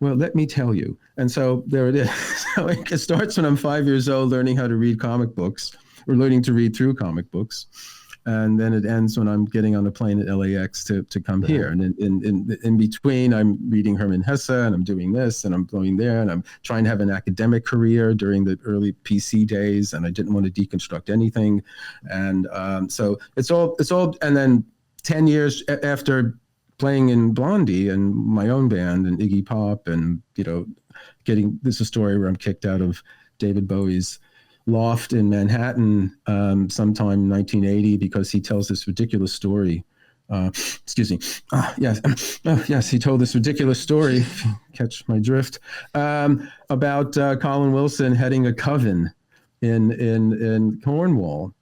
Well, let me tell you. And so there it is. So it starts when I'm 5 years old, learning how to read comic books, or learning to read through comic books. And then it ends when I'm getting on a plane at LAX to come here. And in between, I'm reading Hermann Hesse, and I'm doing this, and I'm going there, and I'm trying to have an academic career during the early PC days, and I didn't want to deconstruct anything. And so it's all, and then 10 years after playing in Blondie and my own band and Iggy Pop, and, you know, this is a story where I'm kicked out of David Bowie's loft in Manhattan sometime in 1980 because he tells this ridiculous story. Excuse me. Yes, he told this ridiculous story, catch my drift, about Colin Wilson heading a coven in Cornwall.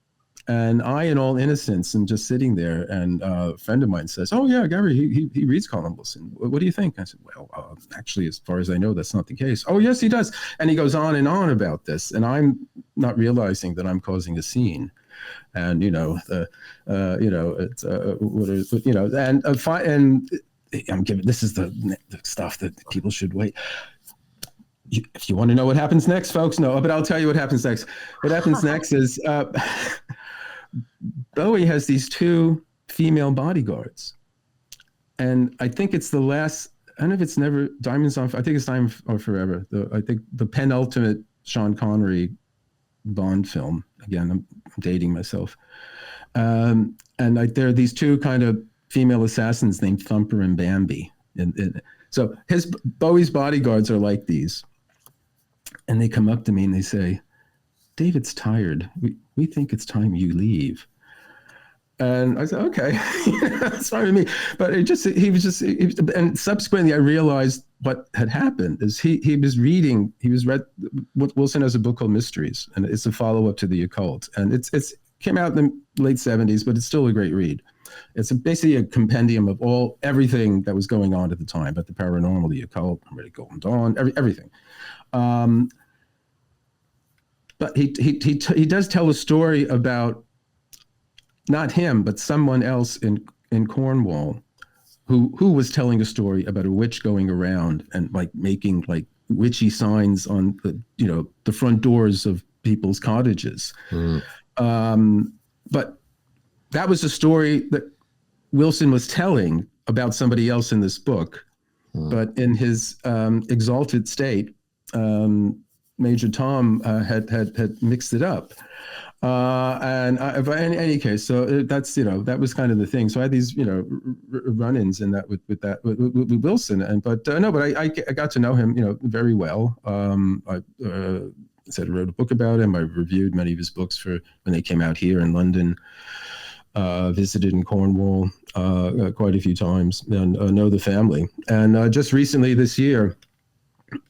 And I, in all innocence, am just sitting there, and a friend of mine says, "Oh yeah, Gary, he reads Colin Wilson. What do you think?" I said, "Well, actually, as far as I know, that's not the case." "Oh yes, he does." And he goes on and on about this, and I'm not realizing that I'm causing a scene. And it's and I'm giving, this is the stuff that people should wait. If you want to know what happens next, folks, no, but I'll tell you what happens next. What happens next is Bowie has these two female bodyguards. And I think it's the last, I don't know if it's never, Diamonds on, I think it's Diamond or Forever. I think the penultimate Sean Connery Bond film. Again, I'm dating myself. And there are these two kind of female assassins named Thumper and Bambi. So Bowie's bodyguards are like these. And they come up to me and they say, "David's tired. We think it's time you leave." And I said, "Okay, that's fine with me." But and subsequently I realized what had happened is he read Wilson has a book called Mysteries, and it's a follow-up to The Occult. And it's came out in the late 70s, but it's still a great read. It's basically a compendium of everything that was going on at the time, but the paranormal, the occult, Golden Dawn, everything. But he does tell a story about not him, but someone else in Cornwall who was telling a story about a witch going around and like making like witchy signs on the front doors of people's cottages. But that was a story that Wilson was telling about somebody else in this book. But in his exalted state, Major Tom had mixed it up. But in any case, so that's, that was kind of the thing. So I had these, run-ins in that with Wilson. But I got to know him, very well. I wrote a book about him. I reviewed many of his books for when they came out here in London. Visited in Cornwall quite a few times, and know the family. And just recently this year,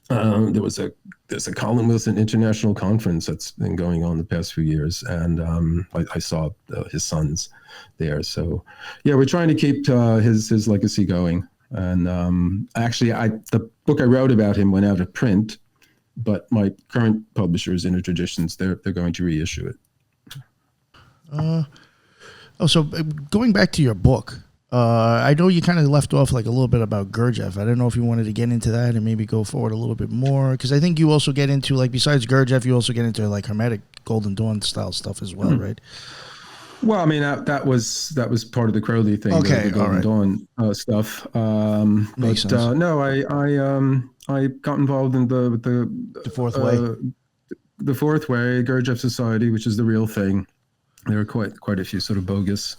there's a Colin Wilson International Conference that's been going on the past few years, and I saw his sons there. So yeah, we're trying to keep his legacy going. And actually, the book I wrote about him went out of print, but my current publishers, Inner Traditions, they're going to reissue it. So going back to your book, I know you kind of left off like a little bit about Gurdjieff. I don't know if you wanted to get into that and maybe go forward a little bit more, because I think you also get into, like, besides Gurdjieff, you also get into like Hermetic Golden Dawn style stuff as well, right? Well, I mean, that was part of the Crowley thing, okay, the Golden Dawn stuff. Makes sense. No, I got involved in the Fourth Way, the Fourth Way, Gurdjieff Society, which is the real thing. There are quite a few sort of bogus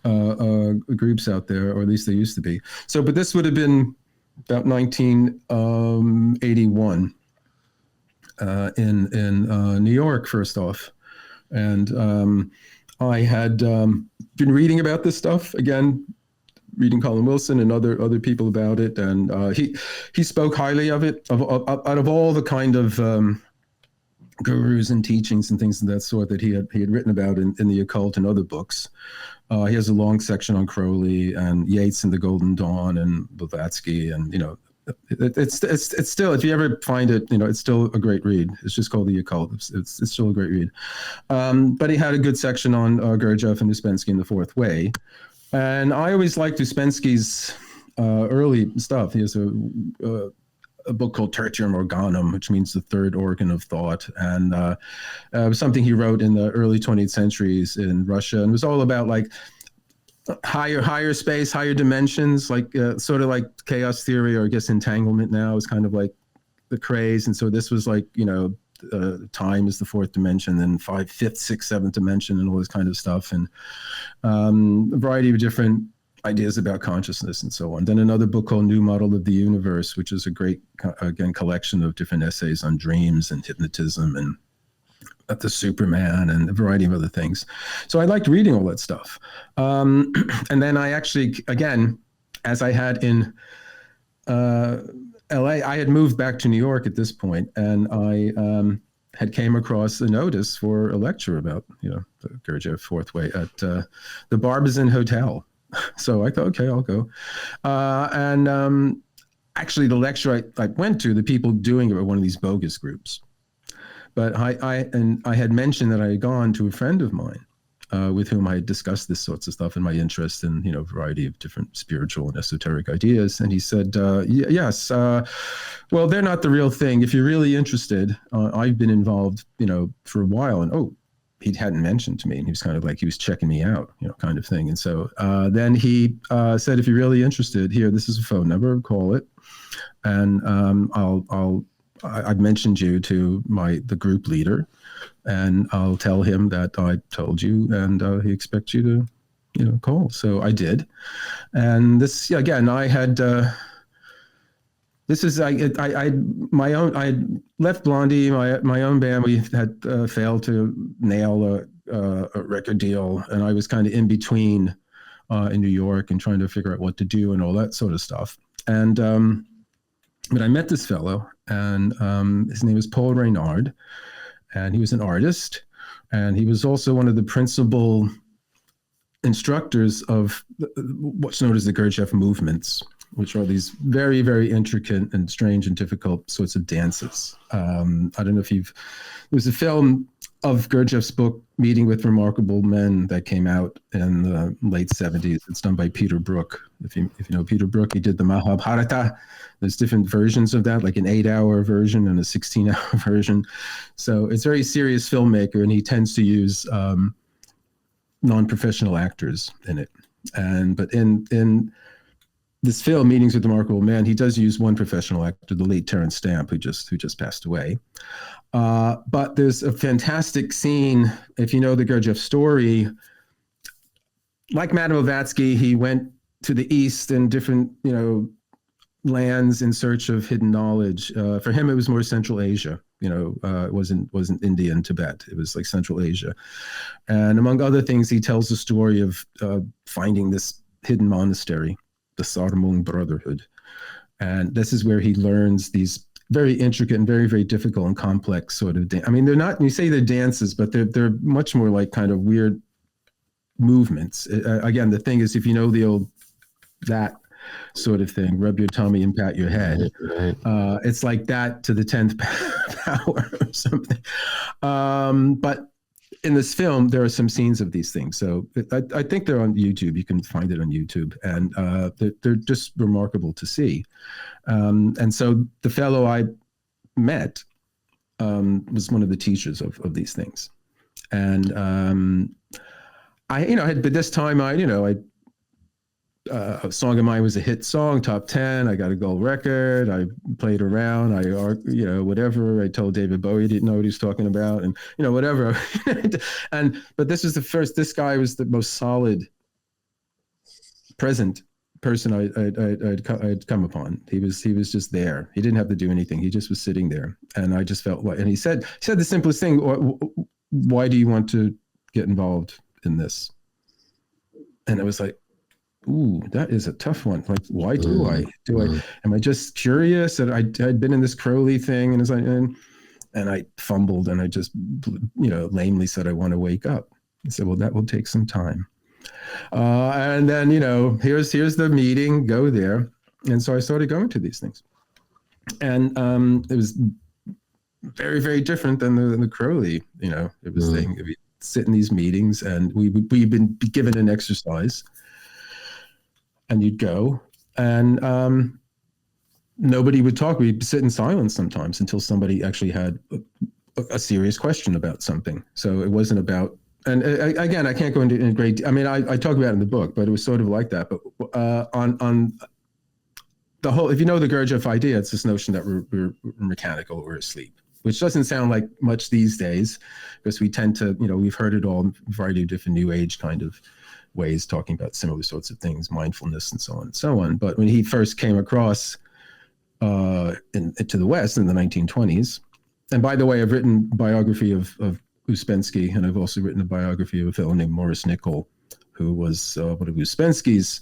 groups out there, or at least they used to be. So, but this would have been about 1981 in New York, first off. And I had been reading about this stuff, again, reading Colin Wilson and other people about it. And he spoke highly of it, out of all the kind of gurus and teachings and things of that sort that he had written about in the occult and other books. He has a long section on Crowley and Yeats and the Golden Dawn and Blavatsky, and it's still, if you ever find it, it's still a great read. It's just called The Occult. It's still a great read. But he had a good section on Gurdjieff and Uspensky and the Fourth Way, and I always liked Uspensky's early stuff. He has a book called Tertium Organum, which means the third organ of thought. And it was something he wrote in the early 20th centuries in Russia, and it was all about like higher space, higher dimensions, like sort of like chaos theory, or I guess entanglement now is kind of like the craze. And so this was like, time is the fourth dimension, then fifth, sixth, seventh dimension, and all this kind of stuff. And a variety of different ideas about consciousness and so on. Then another book called New Model of the Universe, which is a great, again, collection of different essays on dreams and hypnotism and the Superman and a variety of other things. So I liked reading all that stuff. And then I actually, again, as I had in LA, I had moved back to New York at this point, and I had came across a notice for a lecture about, the Gurdjieff Fourth Way at the Barbizon Hotel. So I thought, okay, I'll go. And actually, the lecture I went to, the people doing it were one of these bogus groups. But I had mentioned that I had gone to a friend of mine with whom I had discussed this sorts of stuff and my interest in, a variety of different spiritual and esoteric ideas. And he said, yes, well, they're not the real thing. If you're really interested, I've been involved, for a while. And he hadn't mentioned to me, and he was kind of like, he was checking me out, kind of thing. And so then he said, if you're really interested, here, this is a phone number, call it. And I've mentioned you to the group leader, and I'll tell him that I told you, and he expects you to, call. So I did. And this, again, I had, this is, I had left Blondie, my own band. We had failed to nail a record deal, and I was kind of in between in New York and trying to figure out what to do and all that sort of stuff. And but I met this fellow, and his name was Paul Reynard, and he was an artist. And he was also one of the principal instructors of what's known as the Gurdjieff movements, which are these very, very intricate and strange and difficult sorts of dances. I don't know if there's a film of Gurdjieff's book, Meeting with Remarkable Men, that came out in the late 70s. It's done by Peter Brook. If you know Peter Brook, he did the Mahabharata. There's different versions of that, like an 8-hour version and a 16-hour version. So it's a very serious filmmaker, and he tends to use non-professional actors in it. But in this film, Meetings with Remarkable Men, he does use one professional actor, the late Terence Stamp, who just passed away. But there's a fantastic scene, if you know the Gurdjieff story. Like Madame Blavatsky, he went to the East and different, lands in search of hidden knowledge. For him, it was more Central Asia. It wasn't India and Tibet. It was like Central Asia. And among other things, he tells the story of finding this hidden monastery, the Sarmung Brotherhood. And this is where he learns these very intricate and very, very difficult and complex sort of they're not, you say they're dances, but they're much more like kind of weird movements. Again, the thing is, if you know that sort of thing, rub your tummy and pat your head. Right. It's like that to the 10th power or something. But in this film, there are some scenes of these things. So I think they're on YouTube. You can find it on YouTube. And they're just remarkable to see. And so the fellow I met was one of the teachers of these things. And but this time a song of mine was a hit song, top 10. I got a gold record. I played around. Whatever. I told David Bowie didn't know what he was talking about, and whatever. But this was the first. This guy was the most solid, present person I'd come upon. He was just there. He didn't have to do anything. He just was sitting there, and I just felt like. And he said the simplest thing: "Why do you want to get involved in this?" And I was like, ooh, that is a tough one. Like, why do I? Am I just curious? And I'd been in this Crowley thing, and I fumbled, and I just, lamely said, I want to wake up. I said, well, that will take some time. And then, here's the meeting, go there. And so I started going to these things. And it was very, very different than the Crowley, it was thing. We'd sit in these meetings, and we'd been given an exercise. And you'd go, and nobody would talk. We'd sit in silence sometimes until somebody actually had a serious question about something. So it wasn't about, and again, I can't go into great. I mean, I talk about it in the book, but it was sort of like that. But on the whole, if you know the Gurdjieff idea, it's this notion that we're mechanical, we're asleep, which doesn't sound like much these days, because we tend to, we've heard it all in a variety of different New Age kind of ways, talking about similar sorts of things, mindfulness and so on and so on. But when he first came across to the West in the 1920s, and by the way, I've written a biography of Ouspensky, and I've also written a biography of a fellow named Maurice Nicoll, who was one of Ouspensky's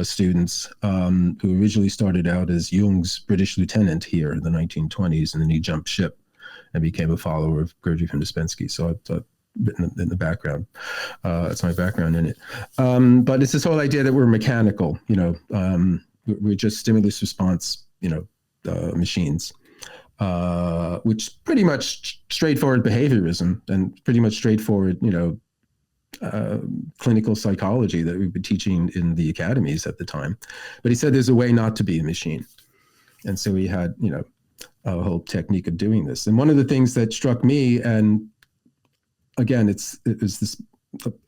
students, who originally started out as Jung's British lieutenant here in the 1920s, and then he jumped ship and became a follower of Gurdjieff and Ouspensky. So I've written in the background. That's my background in it. But it's this whole idea that we're mechanical, we're just stimulus response, machines, which pretty much straightforward behaviorism and pretty much straightforward, clinical psychology that we've been teaching in the academies at the time. But he said there's a way not to be a machine. And so he had, a whole technique of doing this. And one of the things that struck me, and again, it was this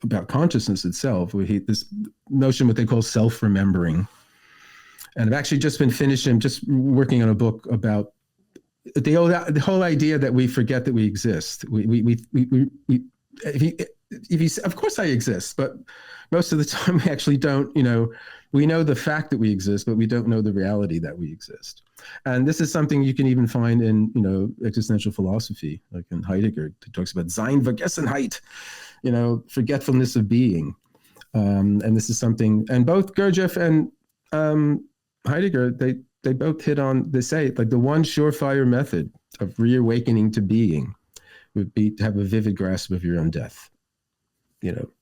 about consciousness itself, where this notion, what they call self-remembering. And I've actually just been just working on a book about the whole idea that we forget that we exist. Of course I exist, but most of the time we actually don't, we know the fact that we exist, but we don't know the reality that we exist. And this is something you can even find in, existential philosophy, like in Heidegger, who talks about Seinvergessenheit, forgetfulness of being. And this is something, and both Gurdjieff and Heidegger, they both hit on, they say, like, the one surefire method of reawakening to being would be to have a vivid grasp of your own death.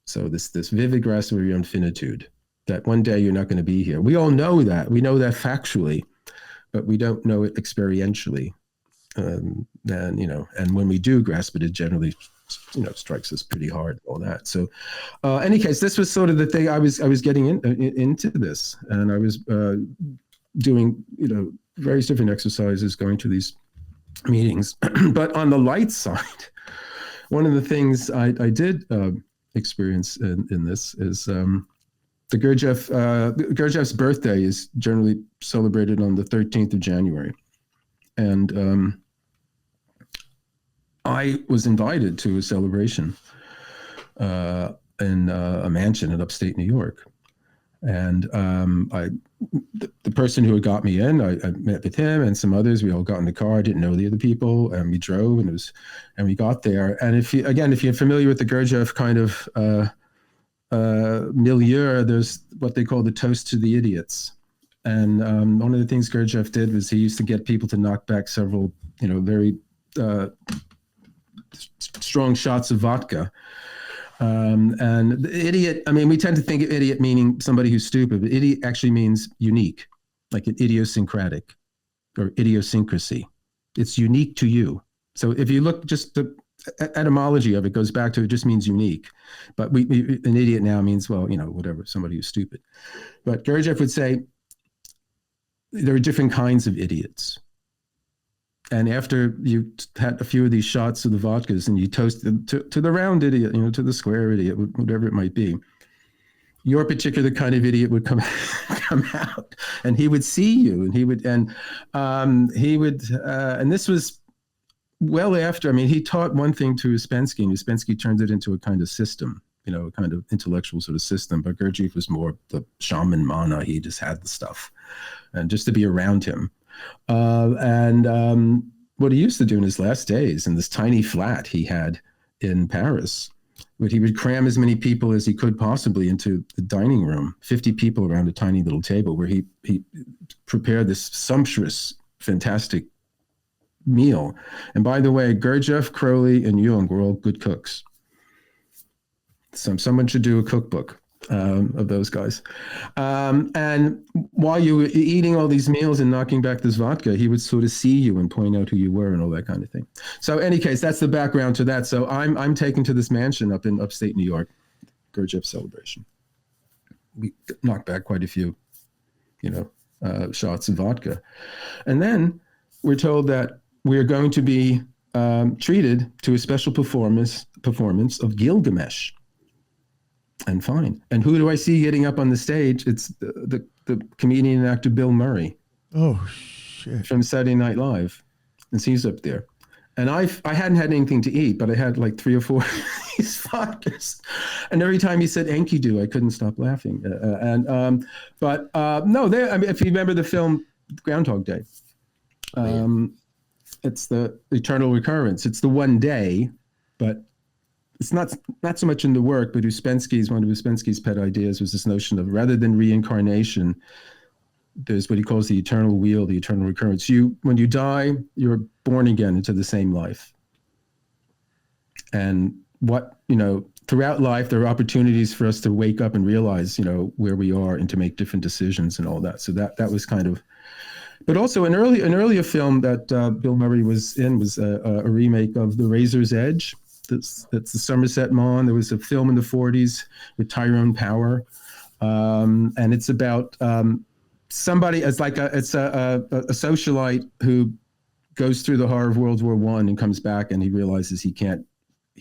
So this vivid grasp of your own finitude, that one day you're not going to be here. We all know that. We know that factually, but we don't know it experientially. And when we do grasp it, it generally, strikes us pretty hard, all that. So any case, this was sort of the thing I was getting into this, and I was doing, various different exercises, going to these meetings. But on the light side, one of the things I did experience in this is the Gurdjieff's birthday is generally celebrated on the 13th of January. And I was invited to a celebration in a mansion in upstate New York. And the person who had got me in, I met with him and some others. We all got in the car. I didn't know the other people, and we drove, and we got there. And if you're familiar with the Gurdjieff kind of milieu, there's what they call the toast to the idiots. And one of the things Gurdjieff did was he used to get people to knock back several, very strong shots of vodka. And the idiot, we tend to think of idiot meaning somebody who's stupid, but idiot actually means unique, like an idiosyncratic or idiosyncrasy. It's unique to you. So if you look, just the etymology of it goes back to, it just means unique. But an idiot now means, well, whatever, somebody who's stupid. But Gurdjieff would say there are different kinds of idiots. And after you had a few of these shots of the vodkas and you toast them to the round idiot, to the square idiot, whatever it might be, your particular kind of idiot would come out, and he would see you, and and this was well after. He taught one thing to Uspensky, and Uspensky turned it into a kind of system, a kind of intellectual sort of system. But Gurdjieff was more the shaman mana. He just had the stuff, and just to be around him. What he used to do in his last days in this tiny flat he had in Paris, where he would cram as many people as he could possibly into the dining room, 50 people around a tiny little table, where he prepared this sumptuous, fantastic meal. And by the way, Gurdjieff, Crowley, and Jung were all good cooks. Someone should do a cookbook of those guys. And while you were eating all these meals and knocking back this vodka, he would sort of see you and point out who you were and all that kind of thing. So any case, that's the background to that. So I'm taken to this mansion up in upstate New York, Gurdjieff celebration. We knocked back quite a few, shots of vodka. And then we're told that we're going to be treated to a special performance of Gilgamesh. And fine. And who do I see getting up on the stage? It's the comedian and actor Bill Murray. Oh, shit. From Saturday Night Live. And he's up there. And I hadn't had anything to eat, but I had like 3 or 4 of these vodkas. And every time he said Enkidu, I couldn't stop laughing. If you remember the film Groundhog Day, it's the eternal recurrence. It's the one day, but it's not so much in the work, but one of Uspensky's pet ideas was this notion of, rather than reincarnation, there's what he calls the eternal wheel, the eternal recurrence. When you die, you're born again into the same life. And throughout life, there are opportunities for us to wake up and realize, where we are and to make different decisions and all that. So that was kind of, but also an earlier film that Bill Murray was in was a remake of The Razor's Edge. That's the Somerset Maugham. There was a film in the 40s with Tyrone Power, and it's about somebody. It's a socialite who goes through the horror of World War I and comes back, and he realizes he can't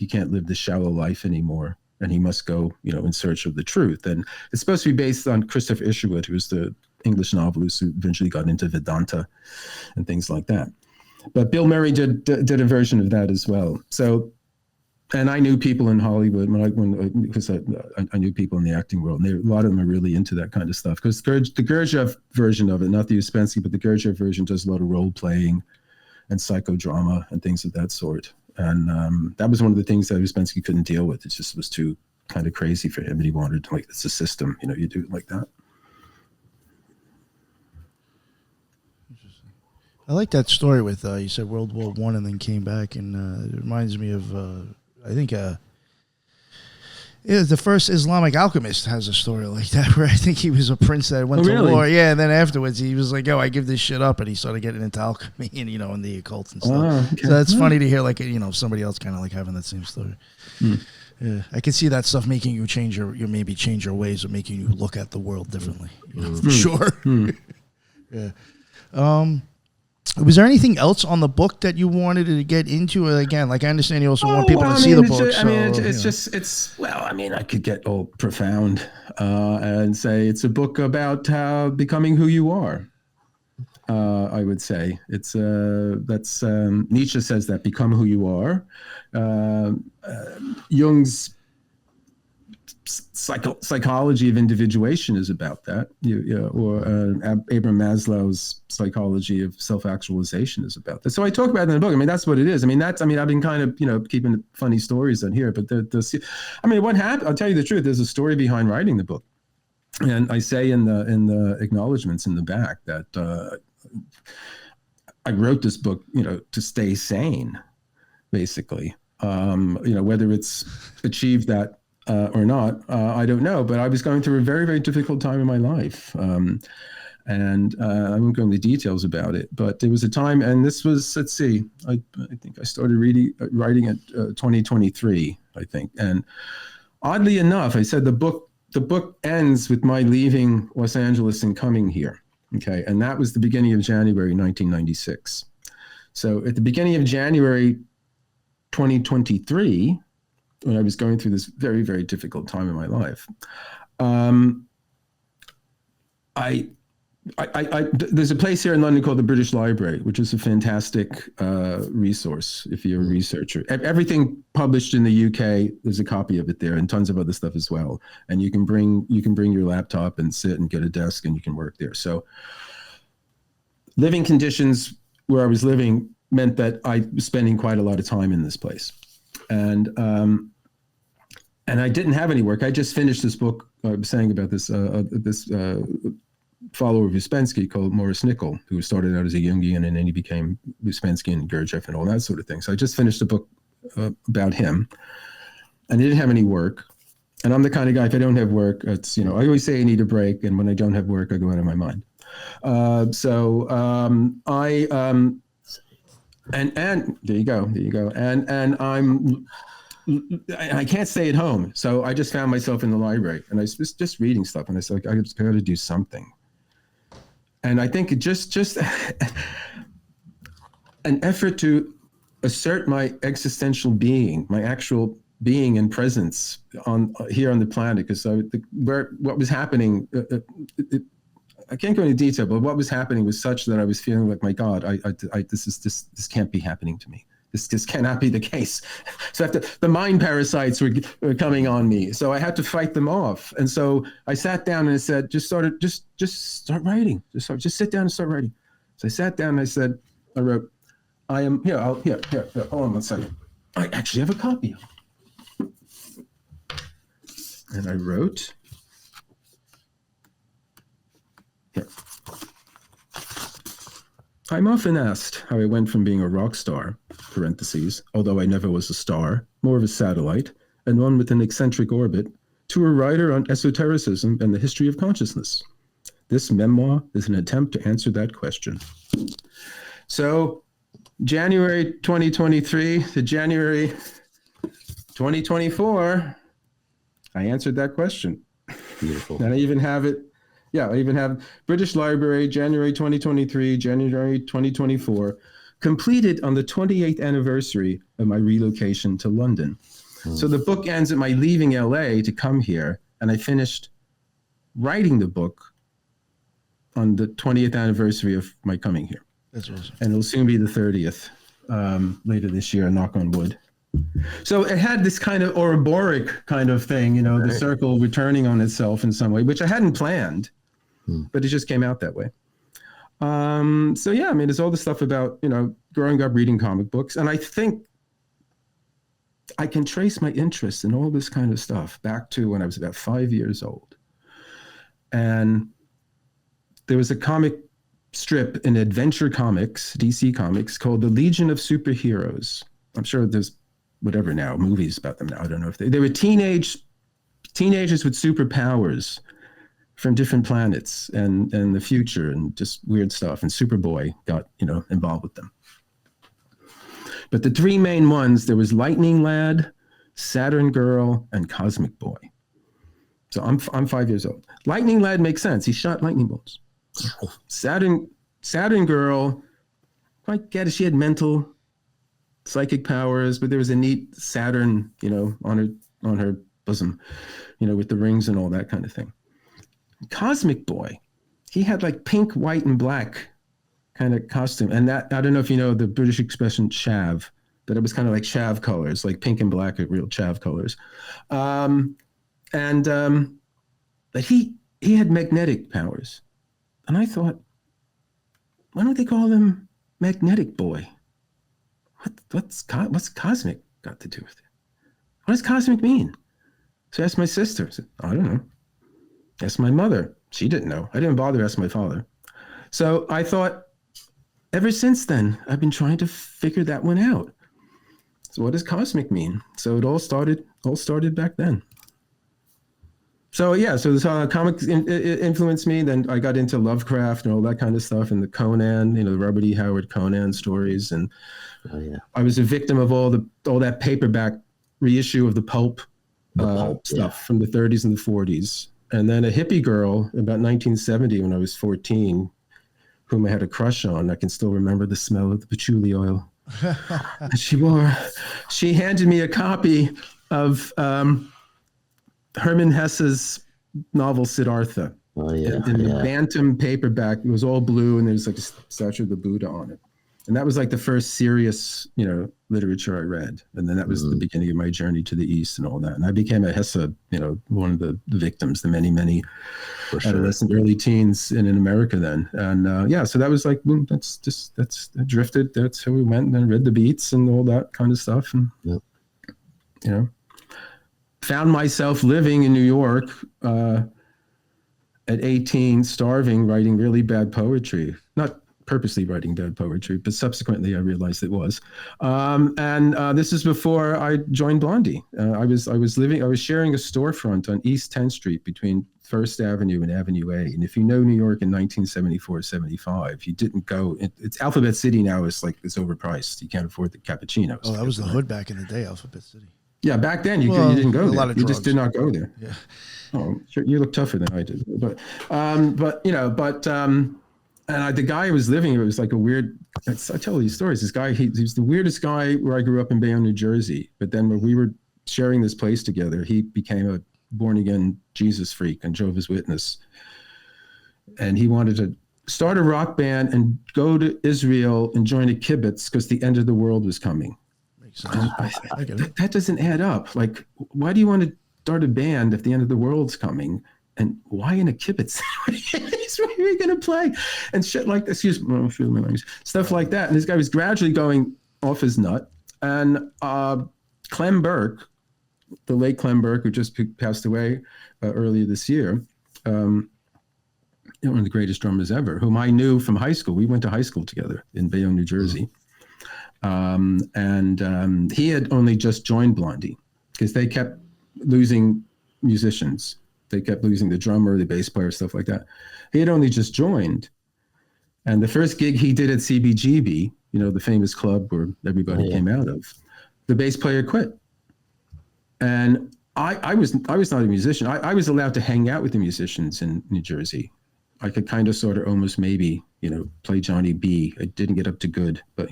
live this shallow life anymore, and he must go in search of the truth. And it's supposed to be based on Christopher Isherwood, who was the English novelist who eventually got into Vedanta and things like that. But Bill Murray did a version of that as well. So. And I knew people in Hollywood because I knew people in the acting world, and a lot of them are really into that kind of stuff. Because the Gurdjieff version of it, not the Uspensky, but the Gurdjieff version does a lot of role playing and psychodrama and things of that sort. And that was one of the things that Uspensky couldn't deal with. It just was too kind of crazy for him, and he wanted it's a system, you do it like that. I like that story with you said World War One and then came back, and it reminds me of I think the first Islamic alchemist has a story like that, where I think he was a prince that went to war. Yeah, and then afterwards he was like, "Oh, I give this shit up," and he started getting into alchemy and and the occult and stuff. Oh, okay. So that's funny to hear, like somebody else kind of like having that same story. Yeah, I can see that stuff making you change your ways, or making you look at the world differently. For sure. Yeah. Was there anything else on the book that you wanted to get into? Again, like I understand you also want people to see the book. I could get all profound and say it's a book about how becoming who you are. I would say it's that's Nietzsche says that, become who you are. Jung's psychology of individuation is about that, or Abraham Maslow's psychology of self-actualization is about that. So I talk about it in the book. I mean, that's what it is. I've been kind of keeping funny stories in here, but what happened? I'll tell you the truth. There's a story behind writing the book, and I say in the acknowledgments in the back that I wrote this book, to stay sane, basically. Whether it's achieved that or not, I don't know, but I was going through a very, very difficult time in my life. And I won't go into details about it, but there was a time, and this was, I think I started writing at 2023, I think. And oddly enough, I said the book ends with my leaving Los Angeles and coming here. Okay. And that was the beginning of January, 1996. So at the beginning of January, 2023, when I was going through this very, very difficult time in my life, there's a place here in London called the British Library, which is a fantastic resource if you're a researcher. Everything published in the UK, there's a copy of it there, and tons of other stuff as well. And you can bring your laptop and sit and get a desk, and you can work there. So living conditions where I was living meant that I was spending quite a lot of time in this place. And I didn't have any work. I just finished this book. I was saying about this follower of Uspensky called Maurice Nicoll, who started out as a Jungian and then he became Uspensky and Gurdjieff and all that sort of thing. So I just finished a book about him, and I didn't have any work. And I'm the kind of guy, if I don't have work, it's I always say I need a break, and when I don't have work, I go out of my mind. And there you go. And I can't stay at home. So I just found myself in the library, and I was just reading stuff, and I said, I just got to do something. And I think it just an effort to assert my existential being, my actual being and presence here on the planet. Because what was happening, I can't go into detail, but what was happening was such that I was feeling like, my God, this can't be happening to me. This cannot be the case. So the mind parasites were coming on me. So I had to fight them off. And so I sat down and I said, just start writing. Just sit down and start writing. So I sat down and I wrote, hold on one second. I actually have a copy. And I wrote, here. I'm often asked how I went from being a rock star, parentheses, although I never was a star, more of a satellite, and one with an eccentric orbit, to a writer on esotericism and the history of consciousness. This memoir is an attempt to answer that question. So, January 2023 to January 2024, I answered that question. Beautiful. And I even have it. Yeah, I even have British Library, January 2023, January 2024, completed on the 28th anniversary of my relocation to London. So the book ends at my leaving LA to come here, and I finished writing the book on the 20th anniversary of my coming here. That's awesome. And it'll soon be the 30th later this year, knock on wood. So it had this kind of Ouroboros kind of thing, the circle returning on itself in some way, which I hadn't planned. But it just came out that way. So yeah, it's all the stuff about, growing up reading comic books. And I think I can trace my interest in all this kind of stuff back to when I was about 5 years old. And there was a comic strip in Adventure Comics, DC Comics, called The Legion of Superheroes. I'm sure there's whatever now, movies about them now. I don't know if they were teenagers with superpowers from different planets and the future and just weird stuff. And Superboy got, involved with them. But the three main ones, there was Lightning Lad, Saturn Girl, and Cosmic Boy. So I'm 5 years old. Lightning Lad makes sense. He shot lightning bolts. Saturn Girl, quite get it. She had mental, psychic powers, but there was a neat Saturn, on her bosom, with the rings and all that kind of thing. Cosmic Boy, he had like pink, white, and black kind of costume, and that, I don't know if you know the British expression chav, that it was kind of like chav colors, like pink and black are real chav colors, but he had magnetic powers, and I thought, why don't they call him Magnetic Boy? What's cosmic got to do with it? What does cosmic mean? So I asked my sister. I said, I don't know. Asked my mother. She didn't know. I didn't bother to ask my father. So I thought, ever since then, I've been trying to figure that one out. So what does cosmic mean? So it all started back then. So yeah, so this comics influenced me. Then I got into Lovecraft and all that kind of stuff, and the Conan, the Robert E. Howard Conan stories, and I was a victim of all that paperback reissue of the pulp stuff from the 30s and the 40s. And then a hippie girl about 1970 when I was 14, whom I had a crush on. I can still remember the smell of the patchouli oil. She handed me a copy of Herman Hesse's novel Siddhartha. In the Bantam paperback. It was all blue, and there's like a statue of the Buddha on it. And that was like the first serious, literature I read. And then that was the beginning of my journey to the East and all that. And I became a Hesse, one of the victims, the many, many adolescent, early teens in America then. And so that was like, boom, that's drifted. That's how we went, and then read the beats and all that kind of stuff. And, found myself living in New York at 18, starving, writing really bad poetry. Not purposely writing bad poetry, but subsequently I realized it was. This is before I joined Blondie. I was sharing a storefront on East 10th Street between First Avenue and Avenue A. And if you know New York in 1974, 75, you didn't go. It's Alphabet City now. It's overpriced. You can't afford the cappuccinos. Oh, that was the hood back in the day, Alphabet City. Yeah, back then you didn't go there. You just did not go there. Yeah. Oh, sure, you look tougher than I did. But the guy who was living here was like a weird. I tell these stories. This guy, he was the weirdest guy where I grew up in Bayonne, New Jersey. But then when we were sharing this place together, he became a born again Jesus freak and Jehovah's Witness, and he wanted to start a rock band and go to Israel and join a kibbutz because the end of the world was coming. That doesn't add up. Like, why do you want to start a band if the end of the world's coming? And why in a kibbutz? Where are you going to play? And shit like this. Stuff like that. And this guy was gradually going off his nut. And Clem Burke, the late Clem Burke, who just passed away earlier this year, one of the greatest drummers ever, whom I knew from high school. We went to high school together in Bayonne, New Jersey. He had only just joined Blondie because they kept losing musicians. They kept losing the drummer, the bass player, stuff like that. He had only just joined. And the first gig he did at CBGB, the famous club where everybody came out of, the bass player quit. And I was not a musician. I was allowed to hang out with the musicians in New Jersey. I could kind of sort of almost maybe, play Johnny B. I didn't get up to good, but,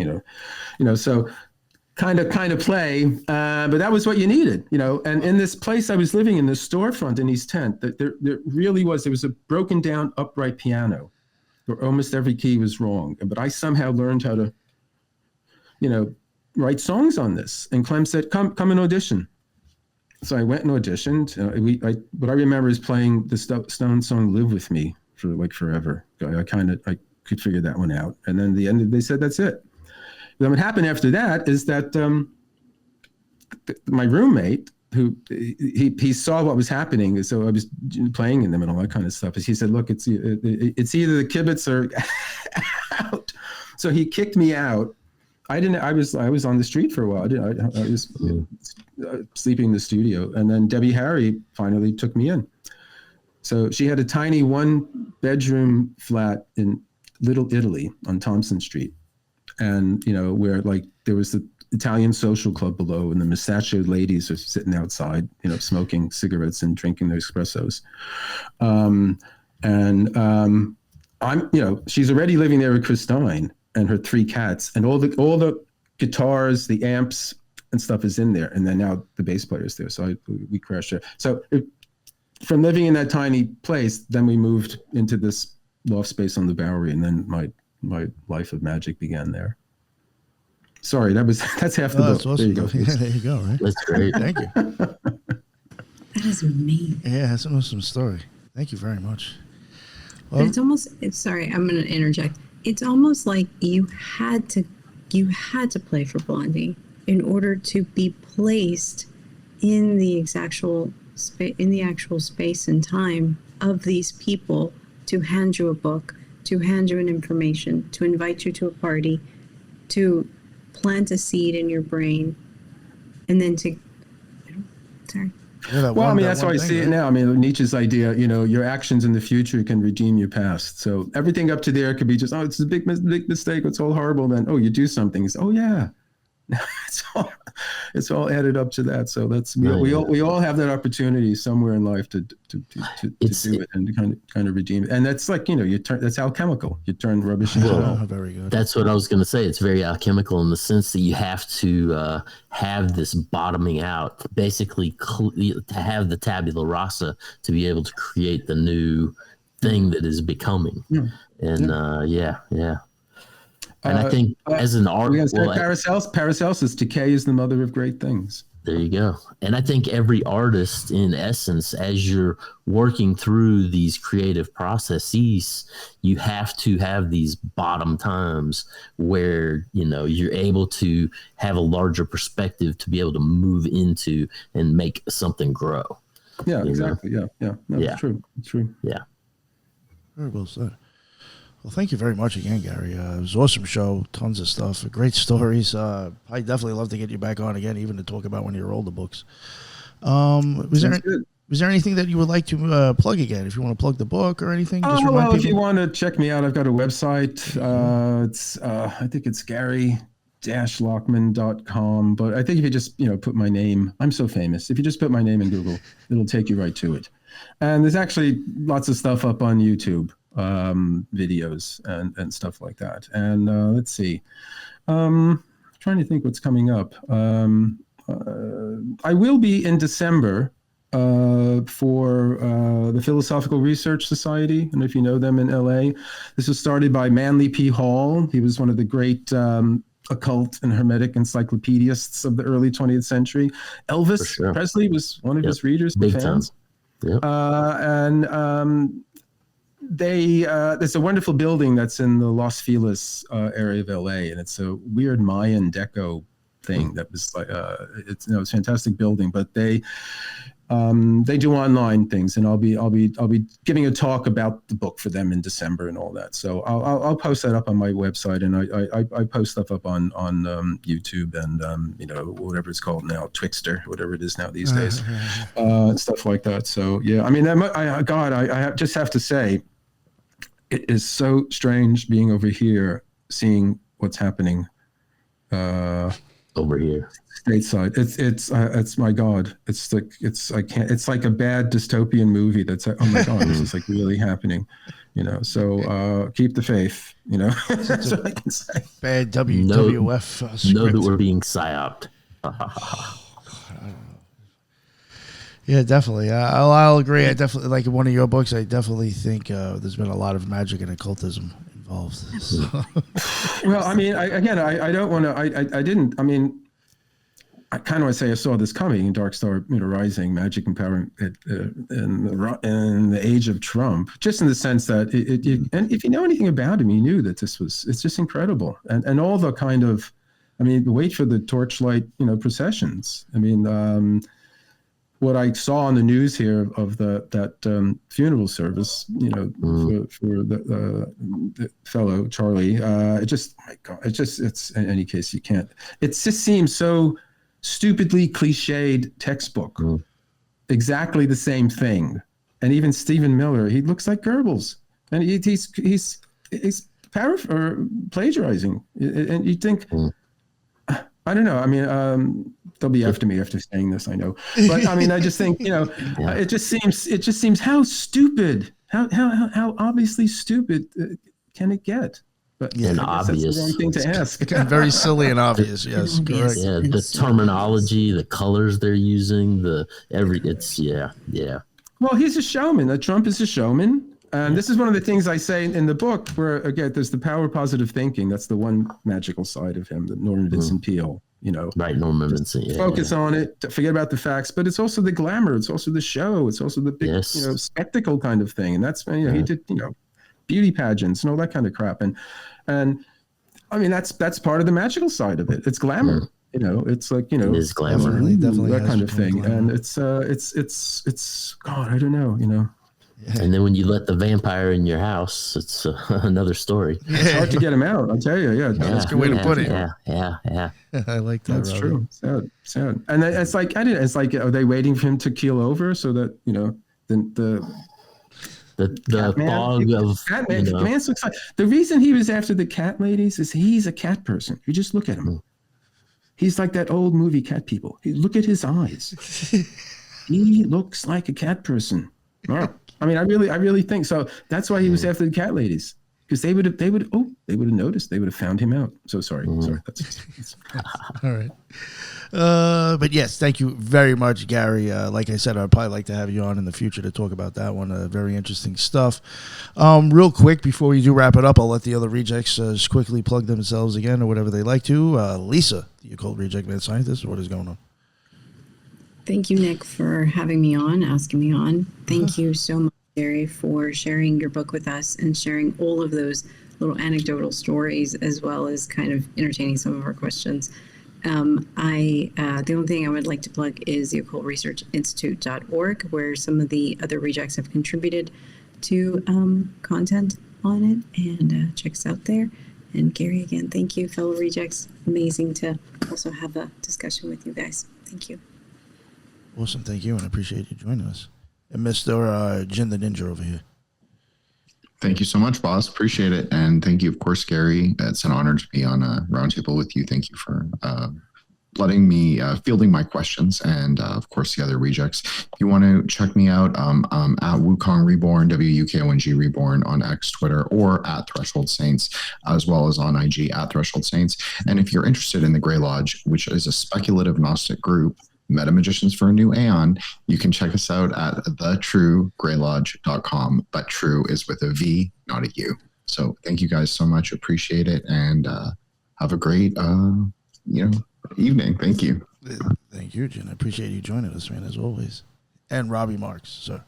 so kind of play. But that was what you needed, and in this place I was living in, this storefront in East 10th, there really was, there was a broken down upright piano where almost every key was wrong. But I somehow learned how to, write songs on this. And Clem said, come and audition. So I went and auditioned. What I remember is playing the Stone song "Live With Me" for like forever. I could figure that one out. And then the end, they said, that's it. Then what happened after that is that my roommate, who he saw what was happening. So I was playing in them and all that kind of stuff. He said, "Look, it's either the kibbutz or out." So he kicked me out. I was on the street for a while. I was sleeping in the studio, and then Debbie Harry finally took me in. So she had a tiny 1-bedroom flat in Little Italy on Thompson Street, and where like there was the Italian social club below, and the mustachioed ladies are sitting outside, smoking cigarettes and drinking their espressos. She's already living there with Christine and her 3 cats, and all the guitars, the amps and stuff is in there, and then now the bass player is there. So we crashed there. So from living in that tiny place, then we moved into this loft space on the Bowery, and then my life of magic began there. Sorry, that's half the book. That's awesome. There you go. Yeah, there you go. Right. That's great. Thank you. That is amazing. Yeah, that's an awesome story. Thank you very much. But it's almost. Sorry, I'm going to interject. It's almost like you had to play for Blondie in order to be placed in the actual space and time of these people, to hand you a book, to hand you an information, to invite you to a party, to plant a seed in your brain, and then to. Sorry. Yeah, Well, that's how I see it now. Nietzsche's idea, your actions in the future can redeem your past. So everything up to there could be just, it's a big mistake. It's all horrible. Then, you do something. It's, yeah, it's all added up to that. So we all have that opportunity somewhere in life to do it and to kind of redeem it. And that's like, that's alchemical. You turn rubbish into gold. Very good. That's what I was going to say. It's very alchemical in the sense that you have to have this bottoming out, basically to have the tabula rasa to be able to create the new thing that is becoming. Yeah. And yeah. And I think as an artist, Paracelsus, decay is the mother of great things. There you go. And I think every artist, in essence, as you're working through these creative processes, you have to have these bottom times where, you're able to have a larger perspective to be able to move into and make something grow. Yeah, exactly. Yeah. No, it's true. It's true. Yeah. Very well said. Well, thank you very much again, Gary. It was an awesome show. Tons of stuff. Great stories. I definitely love to get you back on again, even to talk about one of your older books. Was there anything that you would like to plug again? If you want to plug the book or anything? If you want to check me out, I've got a website. I think it's Gary-Lachman.com. But I think if you just, put my name, I'm so famous. If you just put my name in Google, it'll take you right to it. And there's actually lots of stuff up on YouTube. Videos and stuff like that. And let's see. Trying to think what's coming up. I will be in December for the Philosophical Research Society. And if you know them in LA, this was started by Manly P. Hall. He was one of the great occult and hermetic encyclopedists of the early 20th century. Elvis Presley was one of his readers and fans. Yep. There's a wonderful building that's in the Los Feliz area of LA, and it's a weird Mayan deco thing that was like it's a fantastic building. But they do online things, and I'll be giving a talk about the book for them in December and all that. So I'll post that up on my website, and I post stuff up on YouTube and whatever it's called now, Twixter, whatever it is now these days, stuff like that. So yeah, I just have to say, it is so strange being over here, seeing what's happening over here stateside. It's my God. It's like a bad dystopian movie. That's like, oh my God, this is like really happening. So keep the faith. That's what I can say. Bad WWF script. Know that we're being psyoped. Yeah, definitely. I'll agree. I definitely, like one of your books, I definitely think there's been a lot of magic and occultism involved. So. Well, I don't want to, I didn't, I kind of want to say I saw this coming in Dark Star Rising, Magic and Power in the age of Trump, just in the sense that and if you know anything about him, you knew that it's just incredible. And all the kind of, wait for the torchlight, processions. what I saw on the news here of that funeral service, for the fellow Charlie, it just, my God, it's in any case, you can't. It just seems so stupidly cliched textbook. Exactly the same thing. And even Stephen Miller, he looks like Goebbels, and he's plagiarizing, and you think. I don't know. I mean, they'll be after me after saying this, I know. But I mean, I just think, it just seems how stupid, how obviously stupid can it get? But and obvious. That's the wrong thing to ask. Very silly and obvious. Yes, correct. Yeah, the terminology, the colors they're using, Well, he's a showman. Trump is a showman. And this is one of the things I say in the book, where again, there's the power of positive thinking. That's the one magical side of him, the Norman Vincent Peale. Right, Norman Vincent. Focus on it. Forget about the facts, but it's also the glamour. It's also the show. It's also the big, spectacle kind of thing. And that's he did, beauty pageants and all that kind of crap. And I mean, that's part of the magical side of it. It's glamour. It's like it is glamour, definitely that kind of thing. Glamour. And it's God, I don't know. Yeah. And then when you let the vampire in your house, it's another story. It's hard to get him out, I'll tell you. Yeah, that's a good way to put it. Yeah. I like that. That's Robbie. true. Sad. And it's like are they waiting for him to keel over so that the fog of Catman looks like the reason he was after the cat ladies is he's a cat person. You just look at him. He's like that old movie Cat People. Look at his eyes. He looks like a cat person. Oh. I mean, I really think so. That's why he was after the cat ladies, because they would have noticed. They would have found him out. So sorry. That's all right. But yes, thank you very much, Gary. Like I said, I'd probably like to have you on in the future to talk about that one. Very interesting stuff. Real quick, before we do wrap it up, I'll let the other rejects just quickly plug themselves again or whatever they like to. Lisa, the Occult Reject Mad Scientist, what is going on? Thank you, Nick, for having me on, asking me on. Thank you so much, Gary, for sharing your book with us and sharing all of those little anecdotal stories, as well as kind of entertaining some of our questions. The only thing I would like to plug is the Occult Research Institute.org, where some of the other rejects have contributed to content on it, and check us out there. And Gary, again, thank you, fellow rejects. Amazing to also have a discussion with you guys. Thank you. Awesome, thank you, and I appreciate you joining us. And Mr. Jin the Ninja over here. Thank you so much, boss. Appreciate it. And thank you, of course, Gary. It's an honor to be on a roundtable with you. Thank you for letting me fielding my questions, and of course the other rejects. If you want to check me out, at Wukong Reborn, WUKONG Reborn on X, Twitter, or at Threshold Saints, as well as on IG at Threshold Saints. And if you're interested in the Grey Lodge, which is a speculative Gnostic group, Meta Magicians for a New Aeon, you can check us out at thetruegraylodge.com. But true is with a V, not a U. So thank you guys so much. Appreciate it. And have a great evening. Thank you. Thank you, Jen. I appreciate you joining us, man, as always. And Robbie Marks, sir.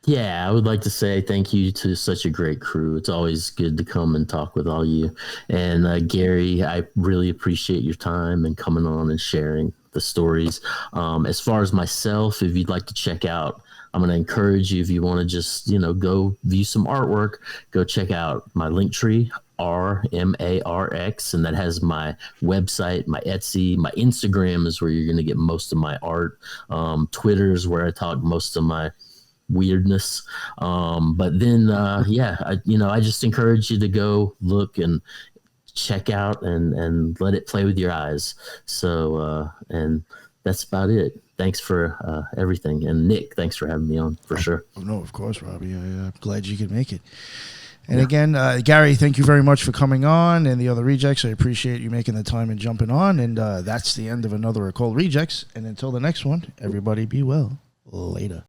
Yeah, I would like to say thank you to such a great crew. It's always good to come and talk with all you. And Gary, I really appreciate your time and coming on and sharing the stories. As far as myself, if you'd like to check out, I'm going to encourage you, if you want to just, go view some artwork, go check out my Linktree, RMARX, and that has my website, my Etsy, my Instagram is where you're going to get most of my art. Twitter is where I talk most of my weirdness. But then, I just encourage you to go look and check out and let it play with your eyes. So, and that's about it. Thanks for everything. And Nick, thanks for having me on, for sure. No, of course, Robbie. I'm glad you could make it. And again, Gary, thank you very much for coming on, and the other rejects. I appreciate you making the time and jumping on. And that's the end of another Occult Rejects. And until the next one, everybody be well. Later.